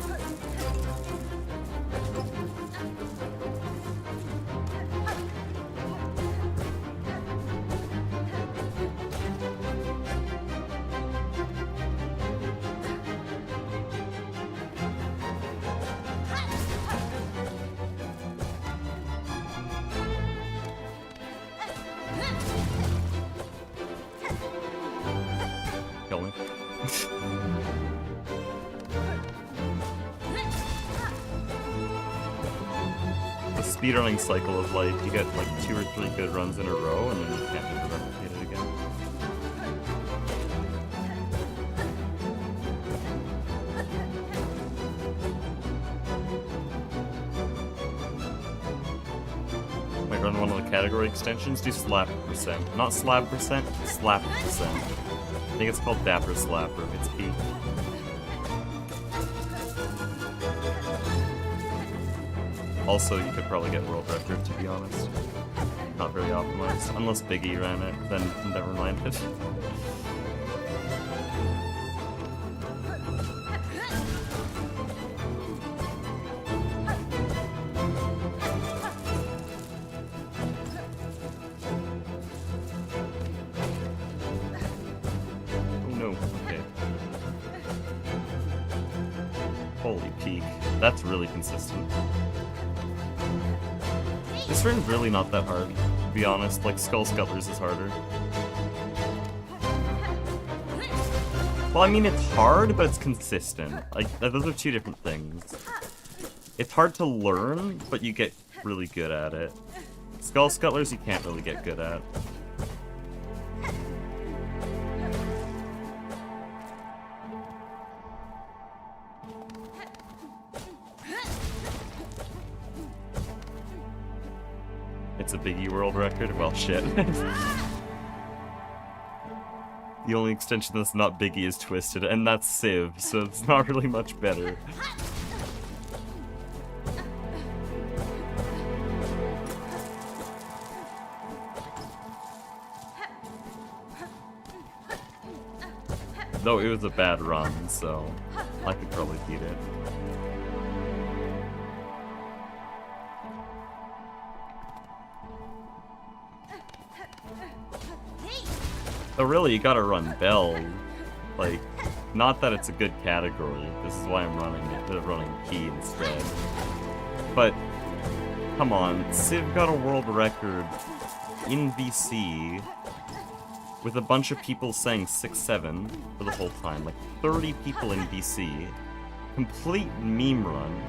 Speaker 1: Kill me. The speedrunning cycle of like, you get like 2 or 3 good runs in a row and then you can't ever replicate it again. Might run one of the category extensions, do slap percent. Not slap percent, slap percent. I think it's called Dapper Slapper if it's peak. Also, you could probably get world record, to be honest. Not very optimized. Unless Big E ran it, then never mind it. Holy peak. That's really consistent. This room's really not that hard, to be honest. Like, Skull Scuttlers is harder. Well, I mean, it's hard, but it's consistent. Like, those are two different things. It's hard to learn, but you get really good at it. Skull Scuttlers you can't really get good at. It's a Big E world record? Well, shit. The only extension that's not Big E is Twisted, and that's Civ, so it's not really much better. Though it was a bad run, so I could probably beat it. Oh really, you gotta run Bell. Like, not that it's a good category, this is why I'm running it, running Key instead. But, come on, Civ got a world record in VC with a bunch of people saying 6-7 for the whole time. Like, 30 people in VC. Complete meme run.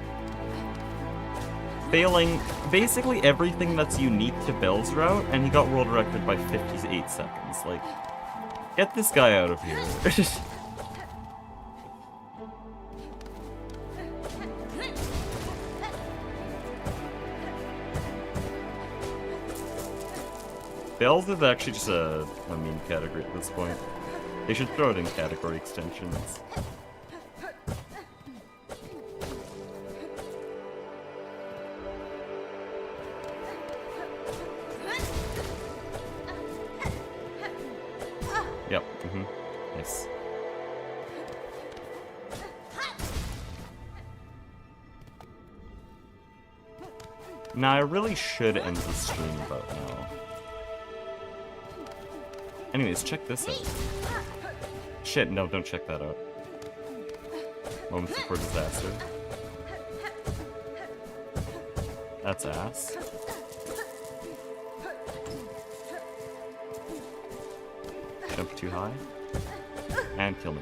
Speaker 1: Failing basically everything that's unique to Bell's route, and he got world record by 58 seconds. Like, get this guy out of here. Bell's is actually just a meme category at this point. They should throw it in category extensions. Now, I really should end the stream about now. Anyways, check this out. Shit, no, don't check that out. Moments before disaster. That's ass. Jump too high. And kill me.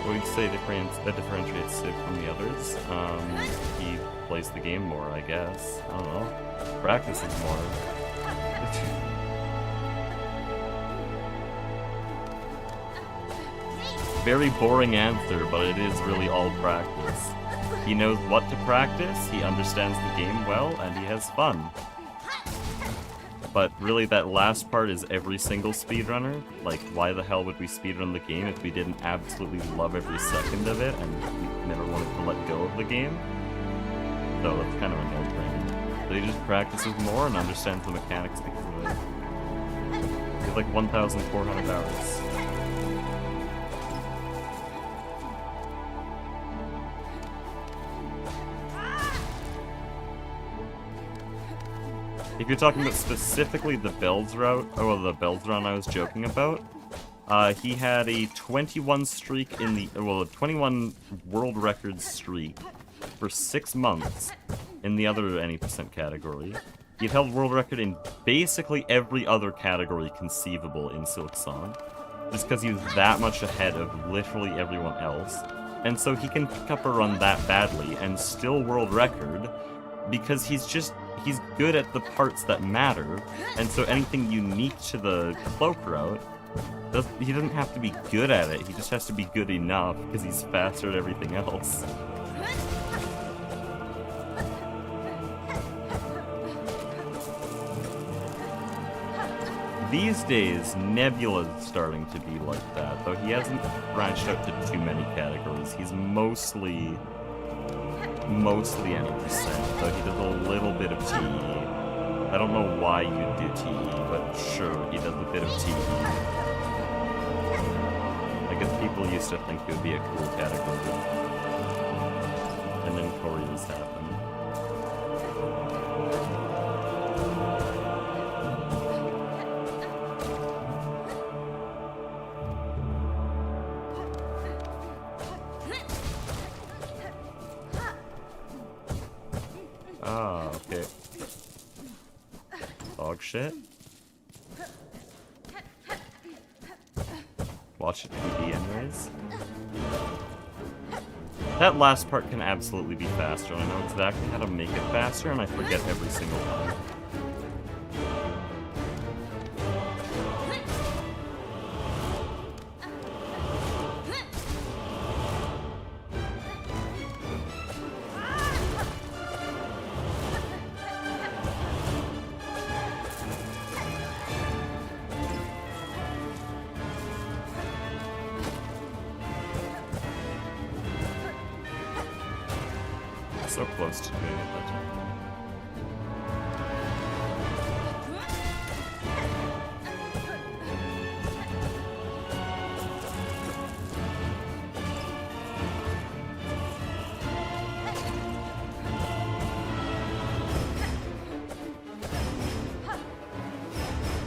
Speaker 1: What would you say differentiates Civ from the others? He plays the game more, I guess. I don't know. Practices more. Very boring answer, but it is really all practice. He knows what to practice, he understands the game well, and he has fun. But really, that last part is every single speedrunner. Like, why the hell would we speedrun the game if we didn't absolutely love every second of it and never wanted to let go of the game? So that's kind of a no-brainer. So he just practices more and understands the mechanics because of it. He has like 1,400 hours. If you're talking about specifically the Bells route, or the Bells run I was joking about, he had a 21 streak in the, well, a 21 world record streak for 6 months in the other any percent category. He'd held world record in basically every other category conceivable in Silksong, just because he was that much ahead of literally everyone else. And so he can pick up a run that badly and still world record, because he's good at the parts that matter, and so anything unique to the cloak route, he doesn't have to be good at it, he just has to be good enough, because he's faster at everything else. These days, Nebula's starting to be like that, though he hasn't branched out to too many categories. He's mostly any percent, though he does a little bit of TE. I don't know why you'd do TE, but sure, he does a bit of TE. I guess people used to think it would be a cool category. And then Korea's happened. Ah, okay. Dog shit. Watch it TV anyways. That last part can absolutely be faster, and I know exactly how to make it faster, and I forget every single time. So close to doing it that time.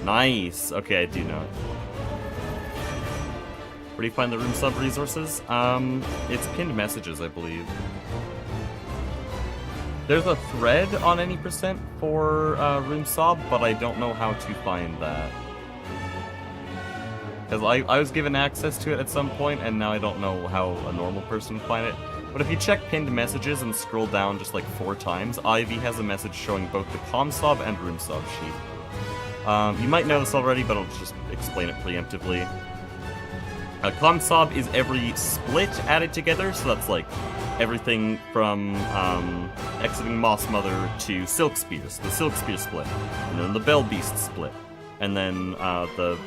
Speaker 1: Nice! Okay, I do know it. Where do you find the room sub resources? It's pinned messages, I believe. There's a thread on any percent for room sub, but I don't know how to find that. Because I was given access to it at some point, and now I don't know how a normal person would find it. But if you check pinned messages and scroll down just like 4 times, Ivy has a message showing both the com sub and room sub sheet. You might know this already, but I'll just explain it preemptively. Com sub is every split added together, so that's like everything from exiting Moss Mother to Silk Spears, the Silk Spear split, and then the Bell Beast split, and then the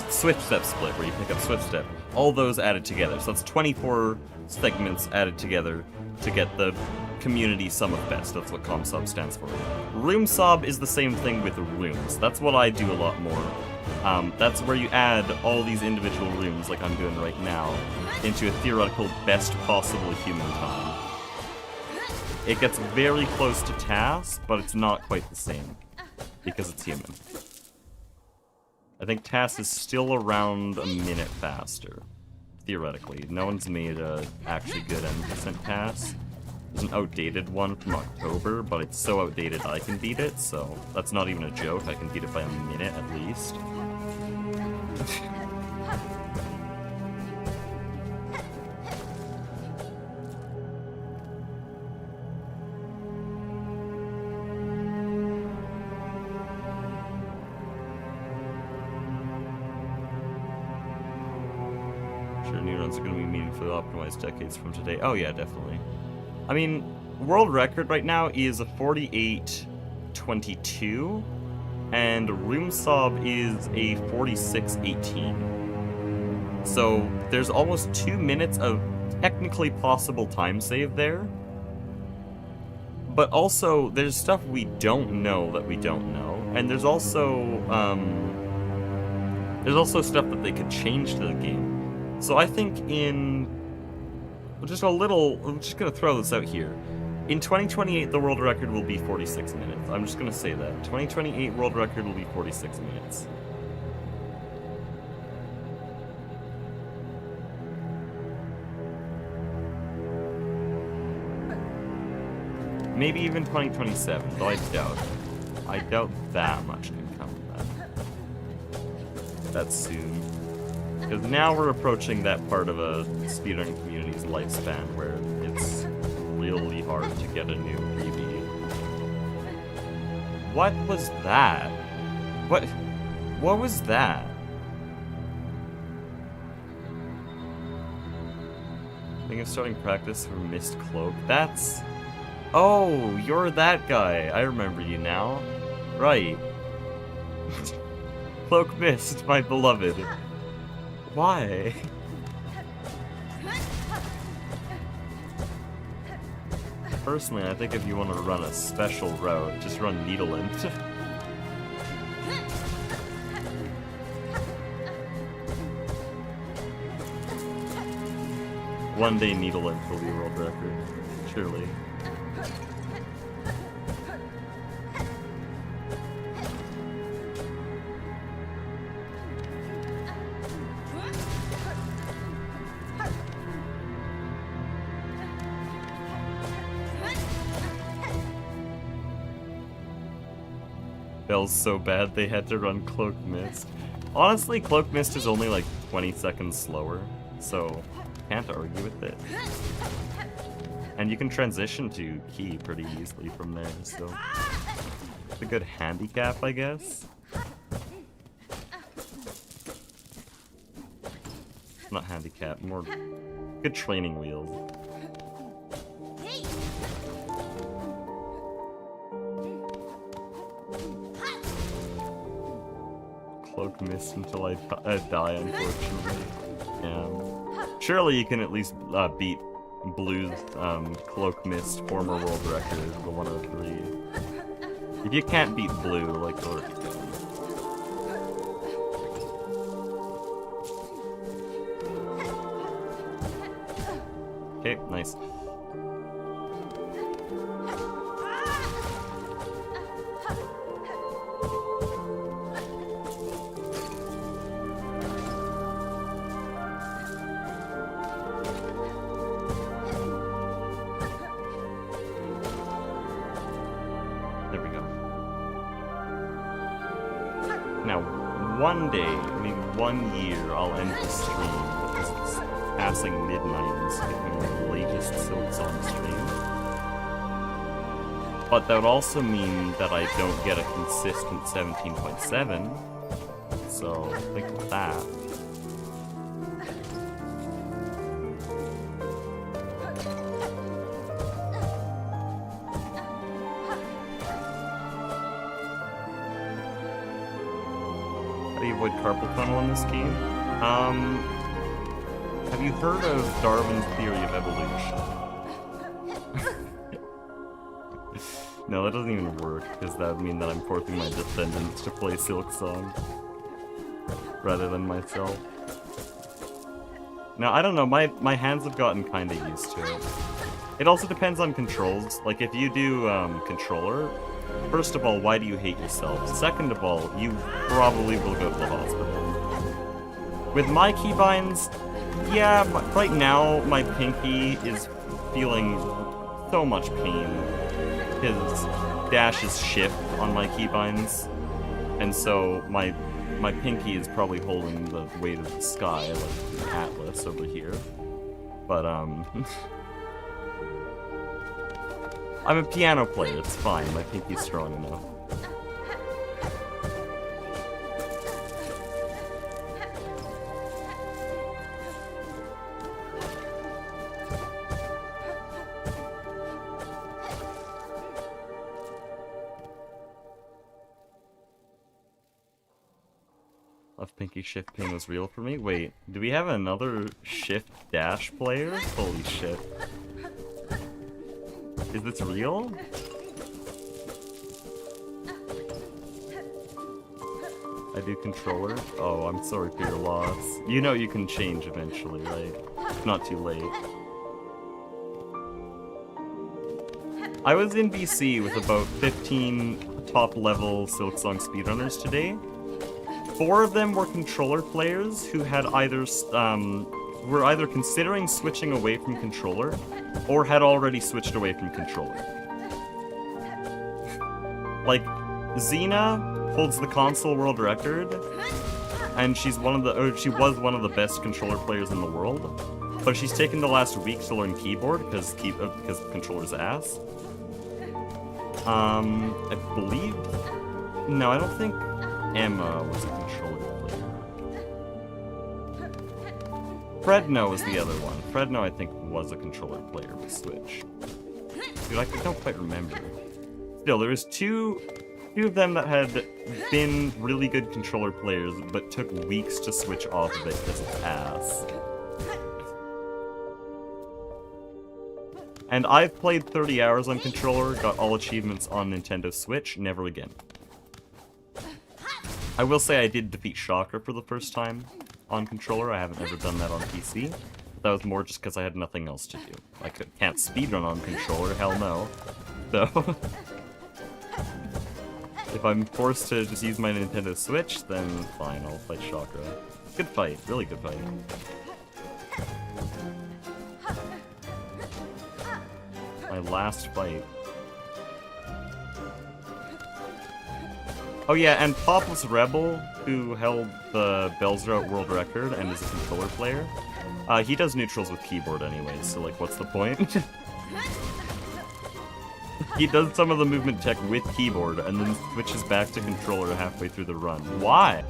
Speaker 1: Swift Step split, where you pick up Swift Step. All those added together, so that's 24 segments added together to get the community sum of best. That's what ComSub stands for. Room Sub is the same thing with rooms. That's what I do a lot more. That's where you add all these individual rooms, like I'm doing right now, into a theoretical best possible human time. It gets very close to TAS, but it's not quite the same, because it's human. I think TAS is still around a minute faster, theoretically. No one's made a actually good N% TAS. There's an outdated one from October, but it's so outdated I can beat it, so that's not even a joke. I can beat it by a minute at least. Sure, new runs are going to be meaningfully optimized decades from today. Oh yeah, definitely. I mean, world record right now is a 48:22, and room sob is a 46:18. So there's almost 2 minutes of technically possible time save there. But also, there's stuff we don't know that we don't know, and there's also stuff that they could change to the game. So I think in just a little, I'm just gonna throw this out here. In 2028, the world record will be 46 minutes. I'm just gonna say that. 2028 world record will be 46 minutes. Maybe even 2027, though I doubt it. I doubt that much can come from that soon. Because now we're approaching that part of a speedrunning community's lifespan where it's really hard to get a new PB. What was that? What was that? I think I'm starting practice for Mist Cloak. That's... Oh, you're that guy. I remember you now. Right. Cloak Mist, my beloved. Why? Personally, I think if you want to run a special route, just run Needleint. One day Needleint will be a world record, surely. Bell's so bad they had to run Cloak Mist. Honestly, Cloak Mist is only like 20 seconds slower, so can't argue with it. And you can transition to Key pretty easily from there, so it's a good handicap, I guess. Not handicap, more good training wheels. Cloak Mist until I die, unfortunately. Yeah. Surely you can at least beat Blue's Cloak Mist former world record, the 103. If you can't beat Blue, like, where are you going? Okay, nice. One day, maybe 1 year, I'll end the stream because it's passing midnight and it's becoming the latest Silksong stream. But that would also mean that I don't get a consistent 17.7, so think of that. Avoid carpal tunnel in this game. Have you heard of Darwin's theory of evolution? No, that doesn't even work, because that would mean that I'm forcing my descendants to play Silksong. rather than myself. Now, I don't know, my hands have gotten kinda used to it. It also depends on controls. Like, if you do, controller, first of all, why do you hate yourself? Second of all, you probably will go to the hospital. With my keybinds, yeah, right now, my pinky is feeling so much pain. His dash is shift on my keybinds, and so my pinky is probably holding the weight of the sky, like the Atlas over here. But, I'm a piano player, it's fine, my pinky's strong enough. Left pinky shift pain was real for me? Wait, do we have another shift dash player? Holy shit. Is this real? I do controller? Oh, I'm sorry for your loss. You know you can change eventually, right? It's not too late. I was in BC with about 15 top-level Silksong speedrunners today. 4 of them were controller players who had were either considering switching away from controller, or had already switched away from controller. Like, Xena holds the console world record, and she was one of the best controller players in the world. But she's taken the last week to learn keyboard because controller's ass. I believe. No, I don't think Emma was a controller player. Fredno was the other one. Fredno, I think, was a controller player with Switch. Dude, I don't quite remember. Still, there was two of them that had been really good controller players, but took weeks to switch off of it because it's ass. And I've played 30 hours on controller, got all achievements on Nintendo Switch, never again. I will say I did defeat Shocker for the first time on controller. I haven't ever done that on PC. But that was more just because I had nothing else to do. I can't speedrun on controller, hell no. So, if I'm forced to just use my Nintendo Switch, then fine, I'll fight Shocker. Good fight, really good fight. My last fight. Oh yeah, and Topless Rebel, who held the Bellsrout world record and is a controller player, he does neutrals with keyboard anyway, so like, what's the point? He does some of the movement tech with keyboard, and then switches back to controller halfway through the run. Why?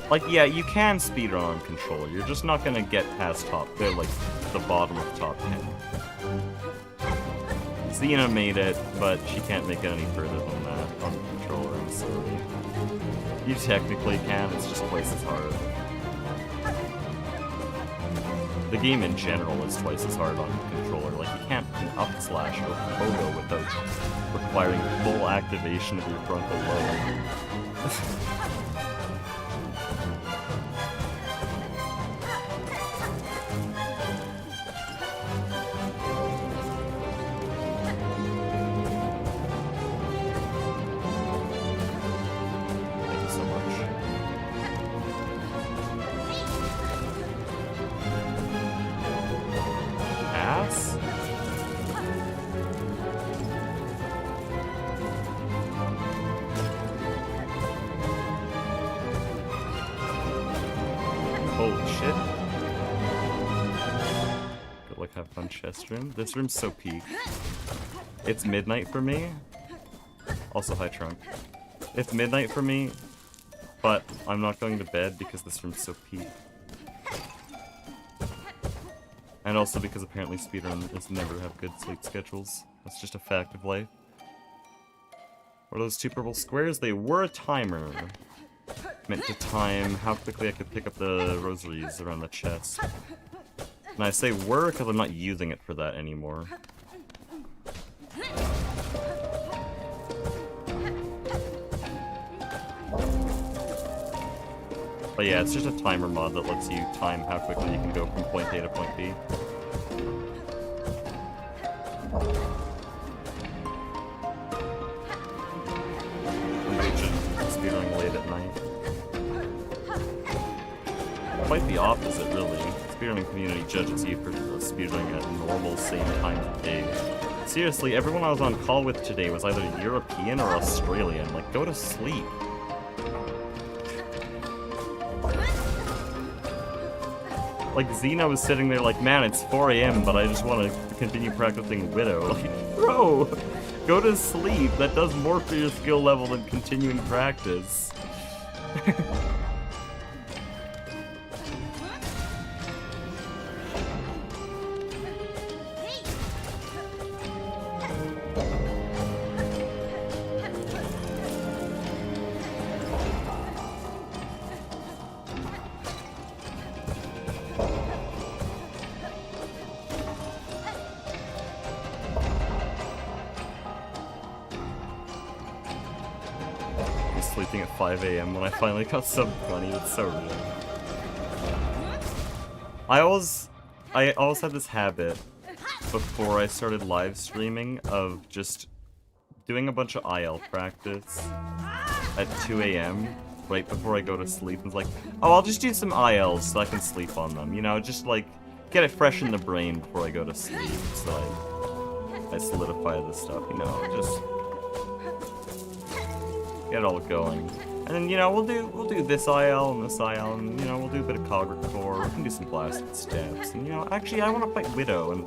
Speaker 1: Like, yeah, you can speedrun on controller, you're just not gonna get past like, the bottom of top 10. Xena made it, but she can't make it any further than that on the controller, I'm sorry. You technically can, it's just twice as hard. The game in general is twice as hard on the controller, like, you can't up slash or pogo without requiring full activation of your frontal lobe. Holy shit. Good luck, have fun, chest room. This room's so peak. It's midnight for me. Also, hi Trunk. It's midnight for me, but I'm not going to bed because this room's so peak. And also because apparently speedrunners never have good sleep schedules. That's just a fact of life. What are those 2 purple squares? They were a timer. meant to time how quickly I could pick up the rosaries around the chest. And I say were because I'm not using it for that anymore. But yeah, it's just a timer mod that lets you time how quickly you can go from point A to point B. Speedrunning late at night. Quite the opposite, really. Speedrunning community judges you for speedrunning at normal, same times of day. Seriously, everyone I was on call with today was either European or Australian. Like, go to sleep. Like, Xena was sitting there like, man, it's 4 AM, but I just want to continue practicing Widow. Like, bro, go to sleep. That does more for your skill level than continuing practice. Sleeping at 5 AM when I finally got sub 20. It's so rude. I always had this habit before I started live streaming of just doing a bunch of IL practice at 2 AM right before I go to sleep. It's like, oh, I'll just do some ILs so I can sleep on them. You know, just like get it fresh in the brain before I go to sleep. So I solidify this stuff. You know, just get it all going. And then, you know, we'll do this IL and this IL, and, you know, we'll do a bit of Cogger Core, we can do some blasted steps, and, you know, actually, I want to fight Widow, and,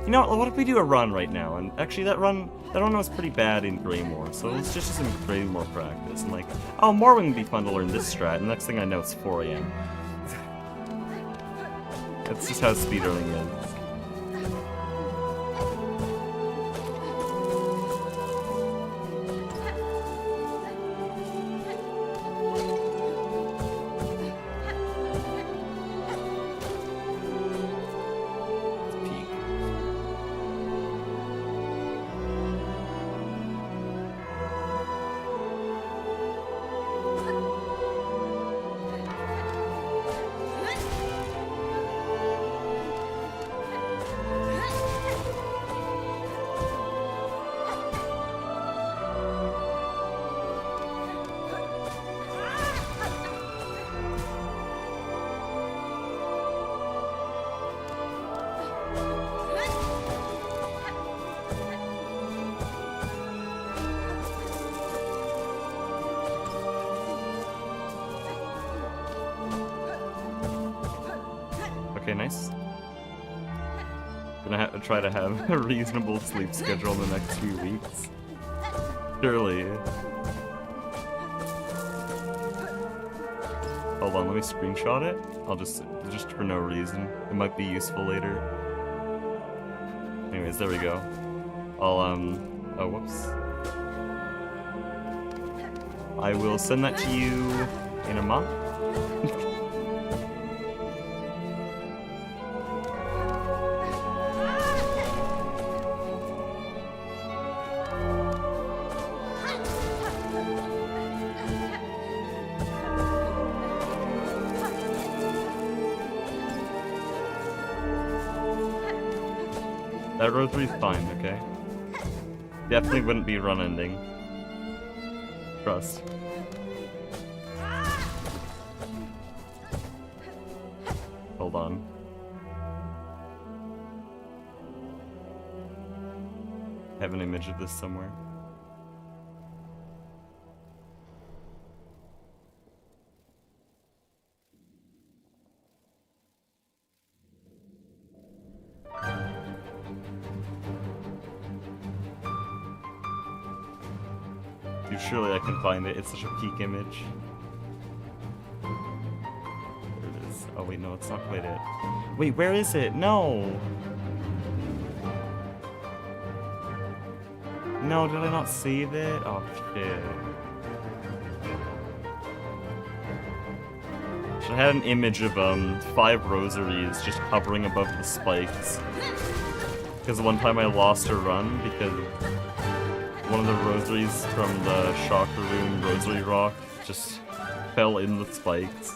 Speaker 1: you know, what if we do a run right now? And actually, that run was pretty bad in Greymore, so let's just do some Greymore practice, and like, oh, Morrowind would be fun to learn this strat, and next thing I know, it's 4 AM. That's just how speedrunning is. Okay, nice. Gonna try to have a reasonable sleep schedule in the next few weeks. Surely. Hold on, let me screenshot it. I'll just for no reason. It might be useful later. Anyways, there we go. I'll, oh, whoops. I will send that to you in a month. That rosary's fine, okay? Definitely wouldn't be run ending. Trust. Hold on. I have an image of this somewhere. Surely I can find it. It's such a peak image. There it is. Oh wait, no, it's not quite it. Wait, where is it? No! No, did I not save it? Oh shit. I had an image of 5 rosaries just hovering above the spikes. Because one time I lost a run because one of the rosaries from the Shocker Room Rosary Rock just fell in the spikes.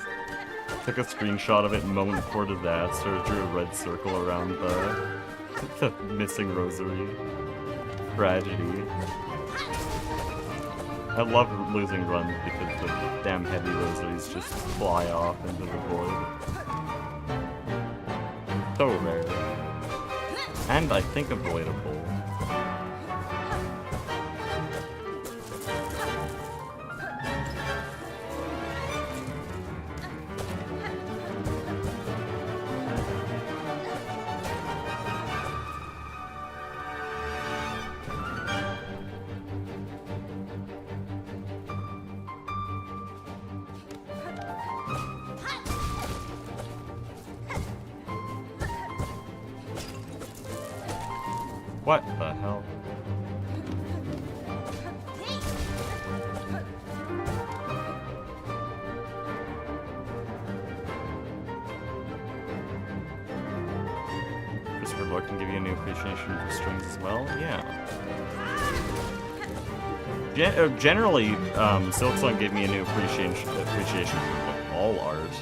Speaker 1: Took a screenshot of it moment before disaster, drew a red circle around the missing rosary. Tragedy. I love losing runs because the damn heavy rosaries just fly off into the void. So rare. And I think avoidable. What the hell? Christopher Lord can give you a new appreciation for strings as well? Yeah. Generally, Silksong gave me a new appreciation for all art.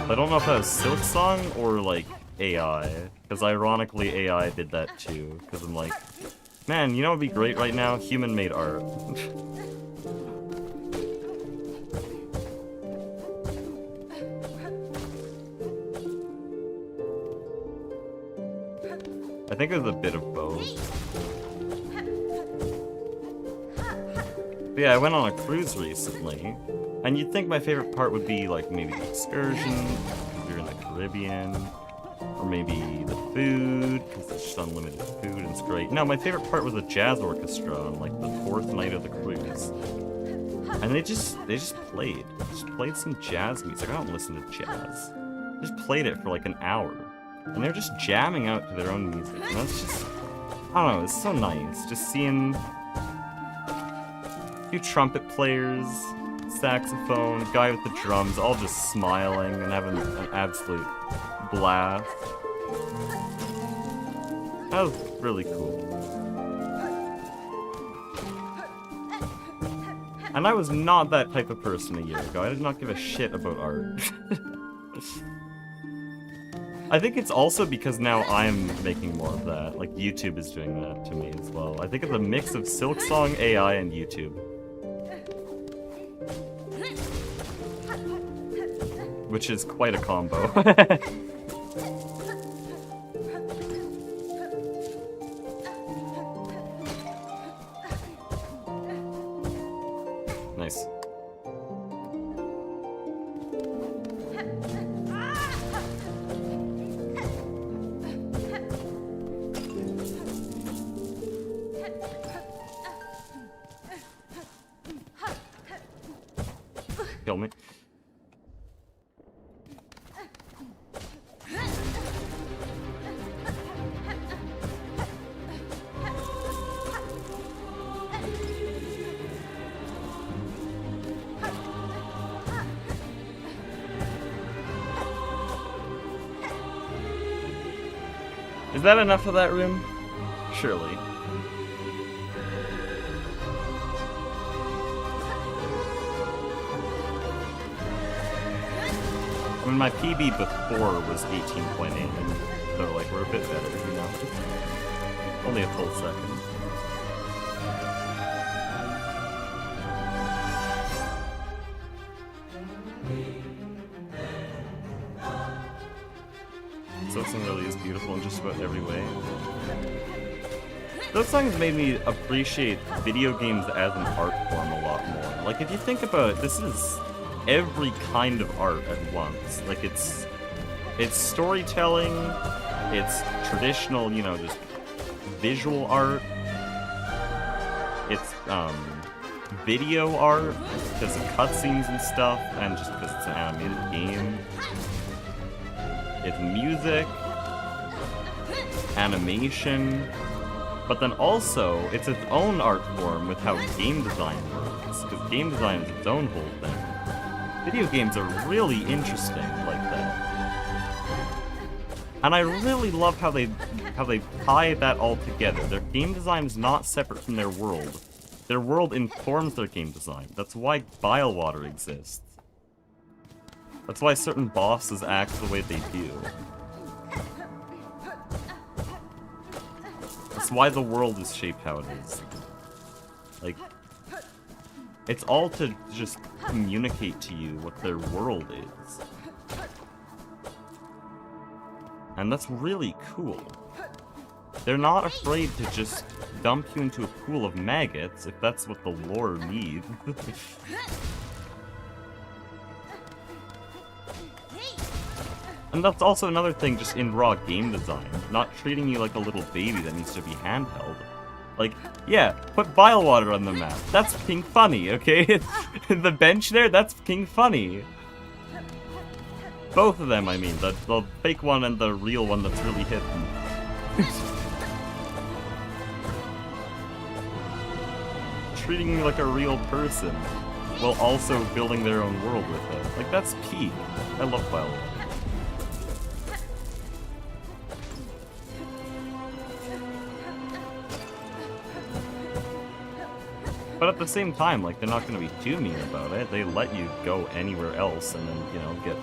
Speaker 1: I don't know if that was Silksong or, like, AI. Because ironically, AI did that too. Because I'm like, man, you know what would be great right now? Human-made art. I think it was a bit of both. But yeah, I went on a cruise recently. And you'd think my favorite part would be, like, maybe the excursion, if you're in the Caribbean. Or maybe the food, because it's just unlimited food and it's great. No, my favorite part was the jazz orchestra on like the 4th night of the cruise. And they just played. Just played some jazz music. I don't listen to jazz. Just played it for like an hour. And they're just jamming out to their own music. And that's just, I don't know, it's so nice. Just seeing a few trumpet players, saxophone, guy with the drums, all just smiling and having an absolute blast. That was really cool. And I was not that type of person a year ago. I did not give a shit about art. I think it's also because now I'm making more of that. Like, YouTube is doing that to me as well. I think it's a mix of Silksong, AI, and YouTube. Which is quite a combo. Nice. Kill me. Is that enough of that room? Surely. I mean, my PB before was 18.8, so like we're a bit better, you know. Only a full second. Silksong really is beautiful in just about every way. Those songs made me appreciate video games as an art form a lot more. Like, if you think about it, this is every kind of art at once. Like, it's storytelling, it's traditional, you know, just visual art, it's video art because of cutscenes and stuff, and just because it's an animated game. It's music, animation, but then also it's its own art form with how game design works, because game design is its own whole thing. Video games are really interesting like that. And I really love how they tie that all together. Their game design is not separate from their world. Their world informs their game design. That's why Bile Water exists. That's why certain bosses act the way they do. That's why the world is shaped how it is. Like, it's all to just communicate to you what their world is. And that's really cool. They're not afraid to just dump you into a pool of maggots if that's what the lore needs. And that's also another thing just in raw game design. Not treating you like a little baby that needs to be handheld. Like, yeah, put Bile Water on the map. That's fucking funny, okay? The bench there, that's fucking funny. Both of them, I mean. The fake one and the real one that's really hidden. Treating me like a real person, while also building their own world with it. Like, that's peak. I love Bile Water. But at the same time, like, they're not going to be too mean about it. They let you go anywhere else and then, you know, get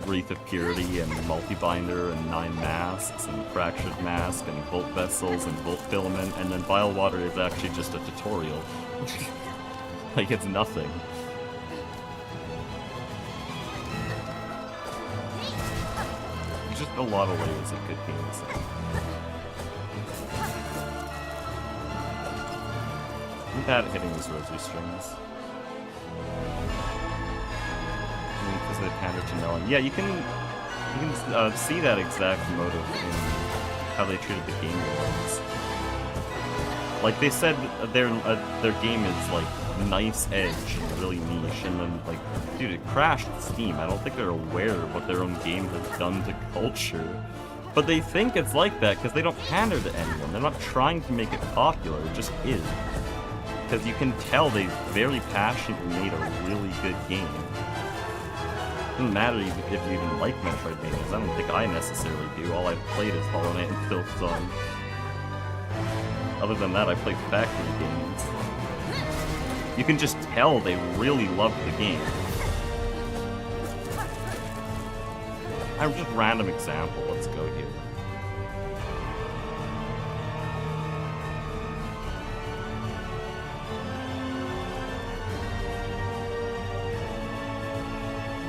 Speaker 1: Wreath of Purity and Multi-Binder and 9 Masks and Fractured Mask and Volt Vessels and Volt Filament, and then Bile Water is actually just a tutorial. Like, it's nothing. There's just a lot of layers of good games. I'm bad at hitting these rosary strings. Because they pander to Nellen. Yeah, you can see that exact motive in how they treated the Game Awards. Like, they said their game is, like, nice edge and really niche, and then, like, dude, it crashed Steam. I don't think they're aware of what their own game has done to culture. But they think it's like that because they don't pander to anyone. They're not trying to make it popular, it just is. Because you can tell they very passionately made a really good game. It doesn't matter if you even like Metroidvanias. I don't think I necessarily do. All I've played is Hollow Knight and Silksong. Other than that, I played factory games. You can just tell they really loved the game. I'm just a random example. Let's go here.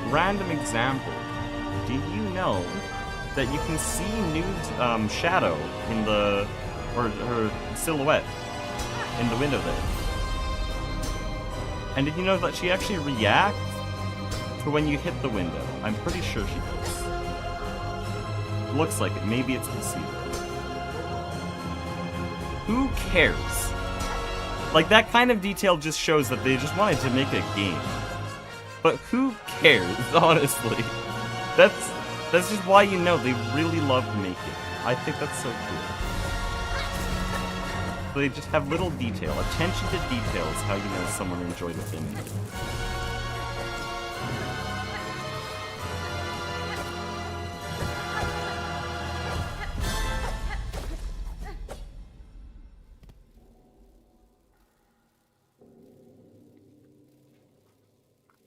Speaker 1: Random example. Do you know that you can see Nude's shadow in the, or her silhouette in the window there? And did you know that she actually reacts to when you hit the window? I'm pretty sure she does. Looks like it. Maybe it's deceived. Who cares? Like, that kind of detail just shows that they just wanted to make a game. But who cares, honestly? That's just why you know they really love to make it. I think that's so cool. So they just have little detail. Attention to detail is how you know someone enjoyed what they made.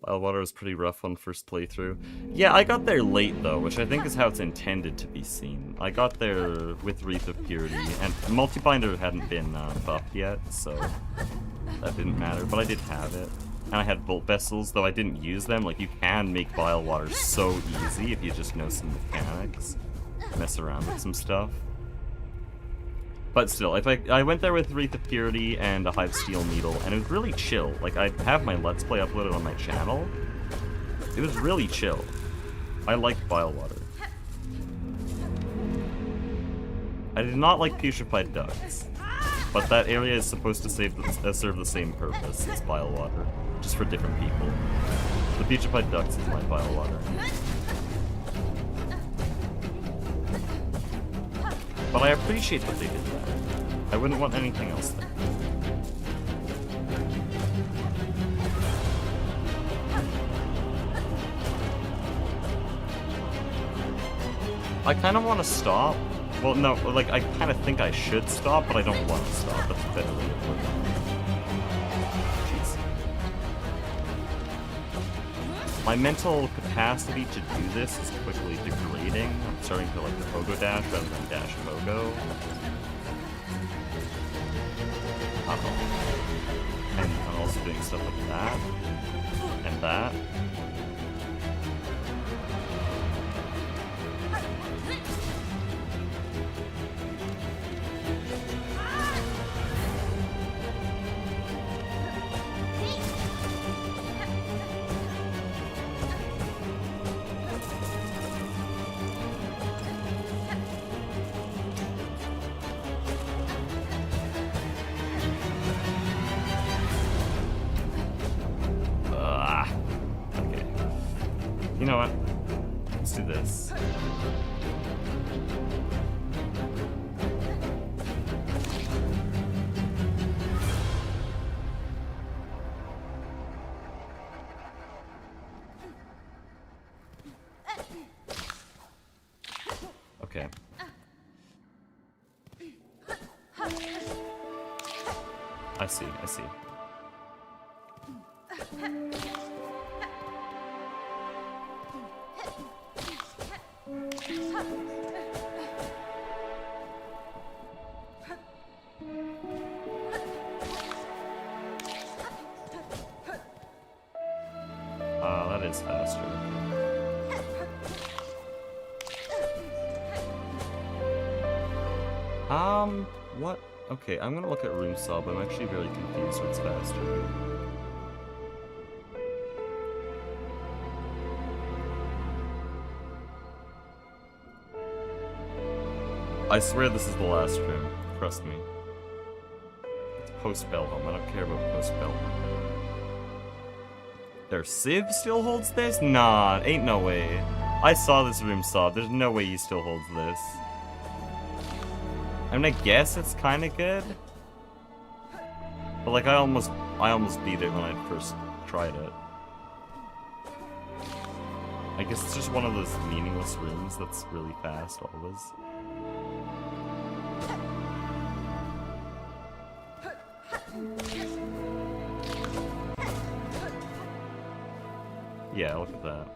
Speaker 1: Bile Water was pretty rough on first playthrough. Yeah, I got there late though, which I think is how it's intended to be seen. I got there with Wreath of Purity, and Multi-Binder hadn't been buffed yet, so that didn't matter, but I did have it. And I had Volt Vessels, though I didn't use them. Like, you can make Bile Water so easy if you just know some mechanics. Mess around with some stuff. But still, if I went there with Wreath of Purity and a Hive Steel Needle, and it was really chill. Like, I have my Let's Play uploaded on my channel. It was really chill. I liked Bile Water. I did not like Putrefied Ducts, but that area is supposed to serve the same purpose as Bile Water, just for different people. The Putrefied Ducts is my Bile Water. But I appreciate that they did that. I wouldn't want anything else there. I kind of want to stop. Well, no, like, I kind of think I should stop, but I don't want to stop. That's a better way to put it. Jeez. My mental capacity to do this is quickly degrading. I'm starting to like the pogo dash rather than dash pogo. Uh-oh. And I'm also doing stuff like that. And that. You know what? Let's do this. Okay. I see, I see. That is faster. What? Okay, I'm gonna look at room sub. I'm actually very confused what's faster. I swear this is the last room. Trust me. It's post-bell home. I don't care about post-bell home. Their Civ still holds this? Nah, ain't no way. I saw this room sub. There's no way he still holds this. I'm gonna guess it's kind of good. But like, I almost beat it when I first tried it. I guess it's just one of those meaningless rooms that's really fast always. Yeah, look at that.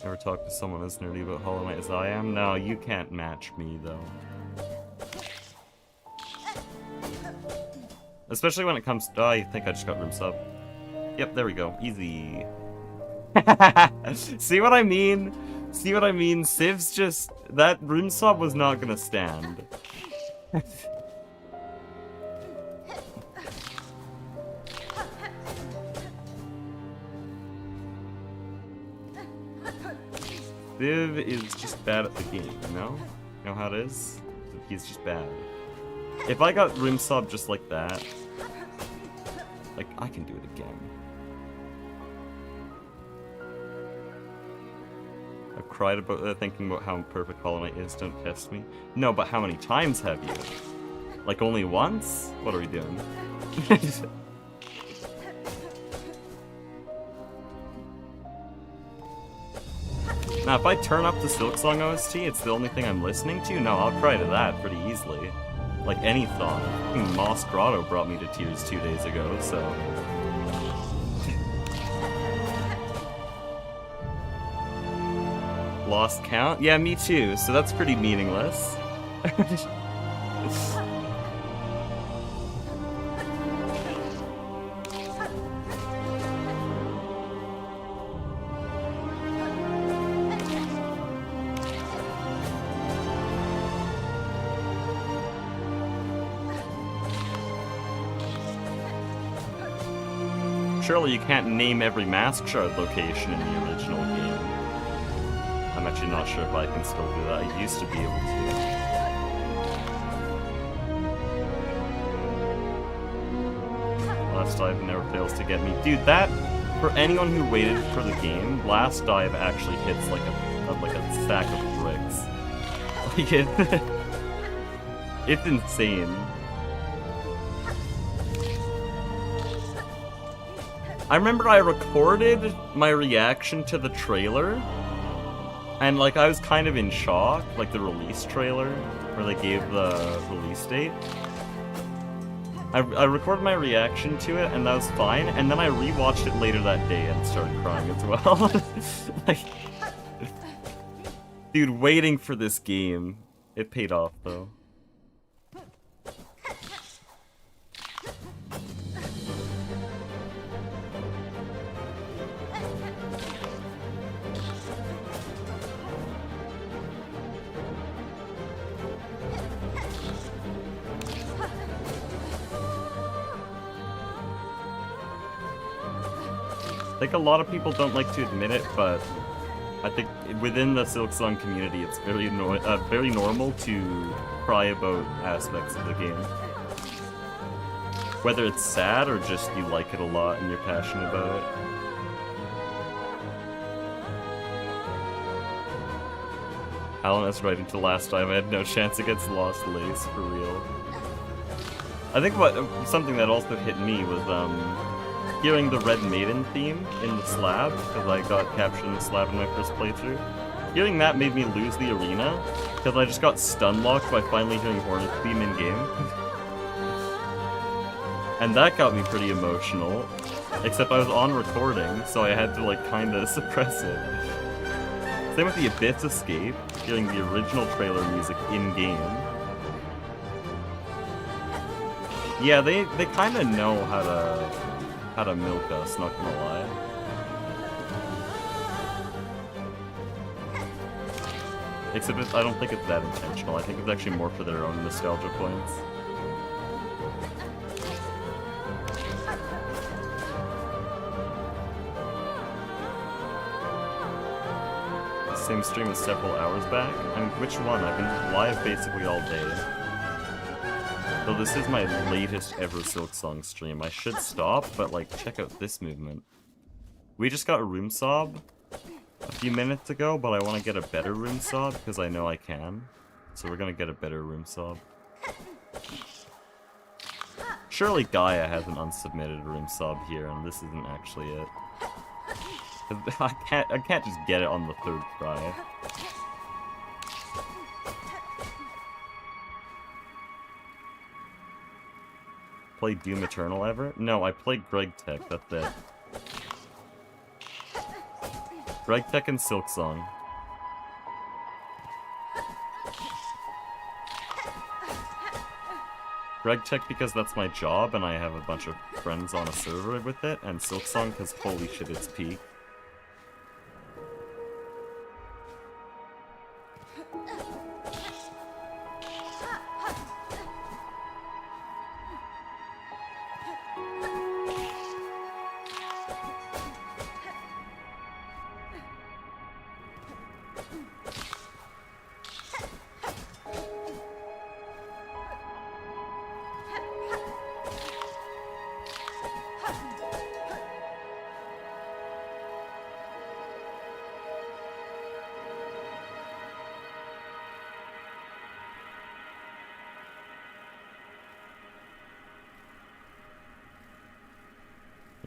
Speaker 1: Ever talk to someone as nerdy about Hollow Knight as I am? No, you can't match me, though. Especially when it comes to... I think I just got room sub. Yep, there we go. Easy. See what I mean? See what I mean? Civ's just... That room sub was not gonna stand. Civ is just bad at the game, you know? You know how it is? He's just bad. If I got room sub just like that, like, I can do it again. I've cried about thinking about how perfect Hollow Knight is, don't test me. No, but how many times have you? Like, only once? What are we doing? Now, if I turn up the Silksong OST, it's the only thing I'm listening to? No, I'll cry to that pretty easily. Like any thought. Moss Grotto brought me to tears 2 days ago, so... Lost count? Yeah, me too, so that's pretty meaningless. Surely you can't name every mask shard location in the original game. I'm actually not sure if I can still do that. I used to be able to. Last dive never fails to get me. Dude, that, for anyone who waited for the game, last dive actually hits like like a stack of bricks. Like it's insane. I remember I recorded my reaction to the trailer, and like I was kind of in shock, like the release trailer, where they gave the release date. I recorded my reaction to it, and that was fine, and then I rewatched it later that day and started crying as well. Like, dude, waiting for this game. It paid off, though. I think a lot of people don't like to admit it, but I think within the Silksong community, it's very normal to cry about aspects of the game. Whether it's sad or just you like it a lot and you're passionate about it. Alan is right into last time. I had no chance against Lost Lace, for real. I think something that also hit me was hearing the Red Maiden theme in the slab, because I got captured in the slab in my first playthrough. Hearing that made me lose the arena, because I just got stun-locked by finally hearing Hornet's theme in-game. And that got me pretty emotional, except I was on recording, so I had to like kinda suppress it. Same with the Abyss Escape, hearing the original trailer music in-game. Yeah, they kinda know how to milk us, not gonna lie. Except I don't think it's that intentional. I think it's actually more for their own nostalgia points. Same stream as several hours back? I mean, which one? I've been live basically all day. So this is my latest ever Silksong stream. I should stop, but like, check out this movement. We just got a room sob a few minutes ago, but I want to get a better room sob because I know I can. So we're gonna get a better room sob. Surely Gaia has an unsubmitted room sob here, and this isn't actually it. I can't just get it on the third try. Play Doom Eternal ever? No, I played Greg Tech, that's it. Greg Tech and Silksong. Greg Tech because that's my job and I have a bunch of friends on a server with it, and Silksong because holy shit, it's peak.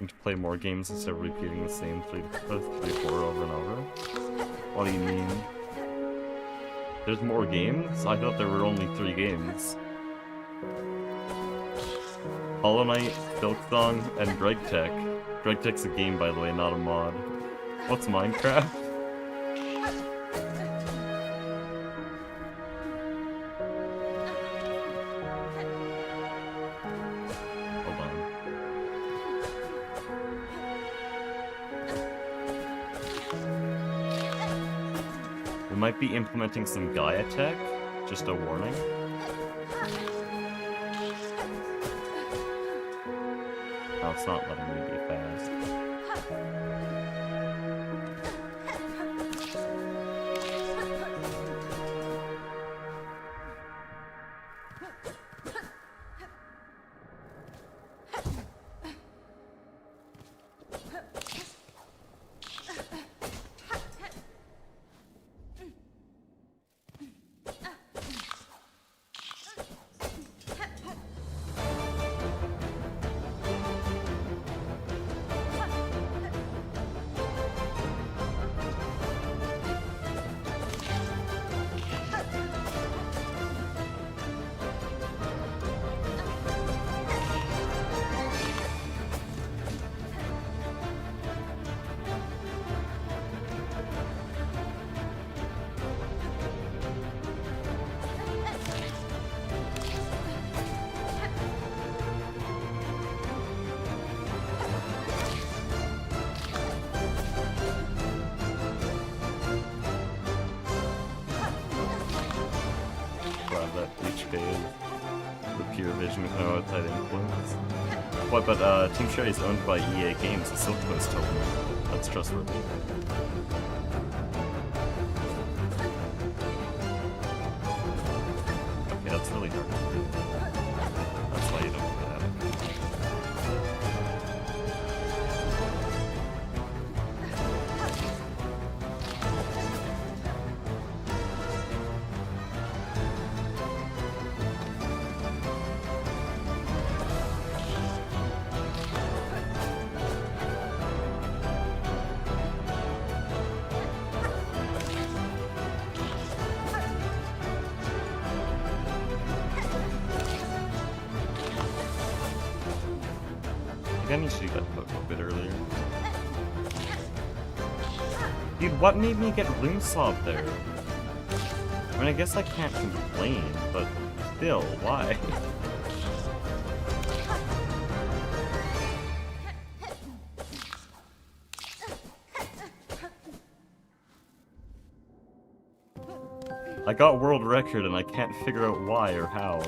Speaker 1: To play more games instead of repeating the same 3 or 4 over and over? What do you mean? There's more games? I thought there were only 3 games. Hollow Knight, Silksong, and Greg Tech. Greg Tech's a game, by the way, not a mod. What's Minecraft? Might be implementing some Gaia tech, just a warning. Oh, it's not letting me be fast. decision with no outside influence. What, but Team Cherry is owned by EA Games, the Silk Post told me. That's trustworthy. Okay, that's really hard. That's why you don't do that. I need to do that poke a bit earlier. Dude, what made me get Loomsob there? I mean, I guess I can't complain, but still, why? I got world record and I can't figure out why or how.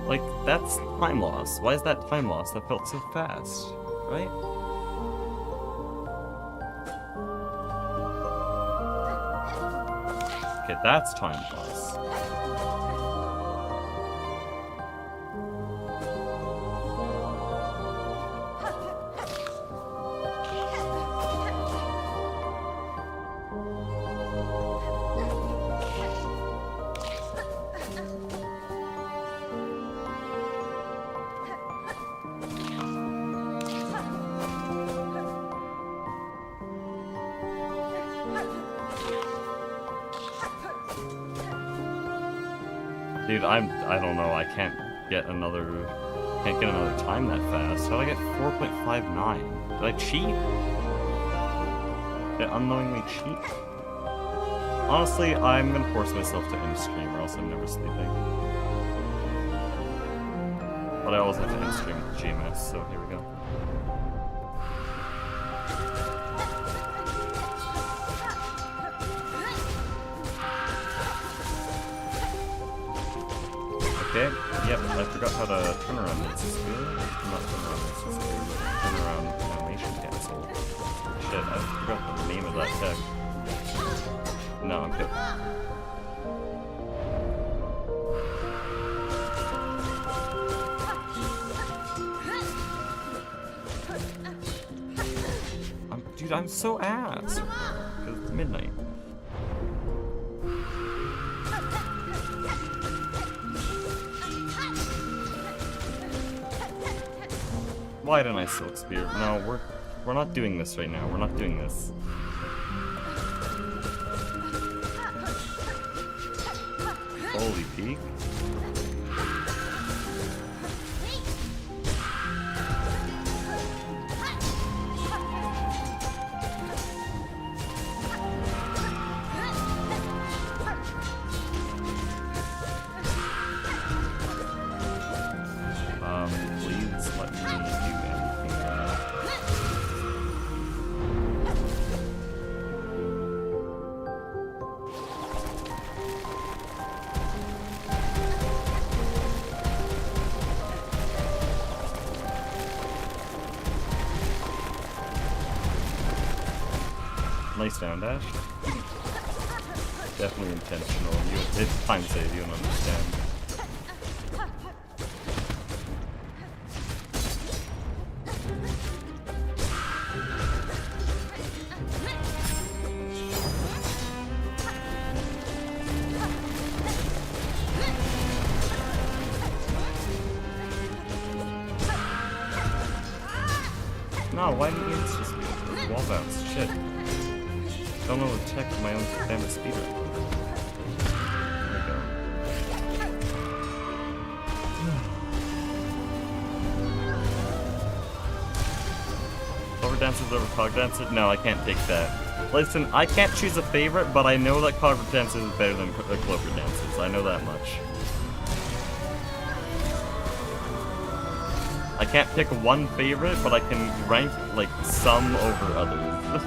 Speaker 1: Like, that's time loss. Why is that time loss? That felt so fast, right? Okay, that's time loss. Dude, I don't know, I can't get another time that fast. How did I get 4.59? Did I cheat? Did I unknowingly cheat? Honestly, I'm gonna force myself to end stream or else I'm never sleeping. But I always have to end stream with GMS, so here we go. Okay, yep, I forgot how to turn around this spear. Not turn around this spear, but turn around animation cancel. Shit, I forgot the name of that tech. No, I'm good. Dude, I'm so ass! Because it's midnight. Why didn't I Silk Spear? No, we're not doing this right now. We're not doing this. Holy peak. Please let me do anything Nice down dash. Definitely intentional. It's time save, you don't understand. No, why didn't you just wall bounce? Shit. Don't know the tech of my own damn speedrun. There we go. Dancers over Clover Dancers? No, I can't take that. Listen, I can't choose a favorite, but I know that Clover Dancers is better than Clover Dancers. I know that much. I can't pick one favorite, but I can rank, like, some over others.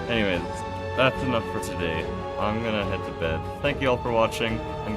Speaker 1: Anyways, that's enough for today. I'm gonna head to bed. Thank you all for watching, and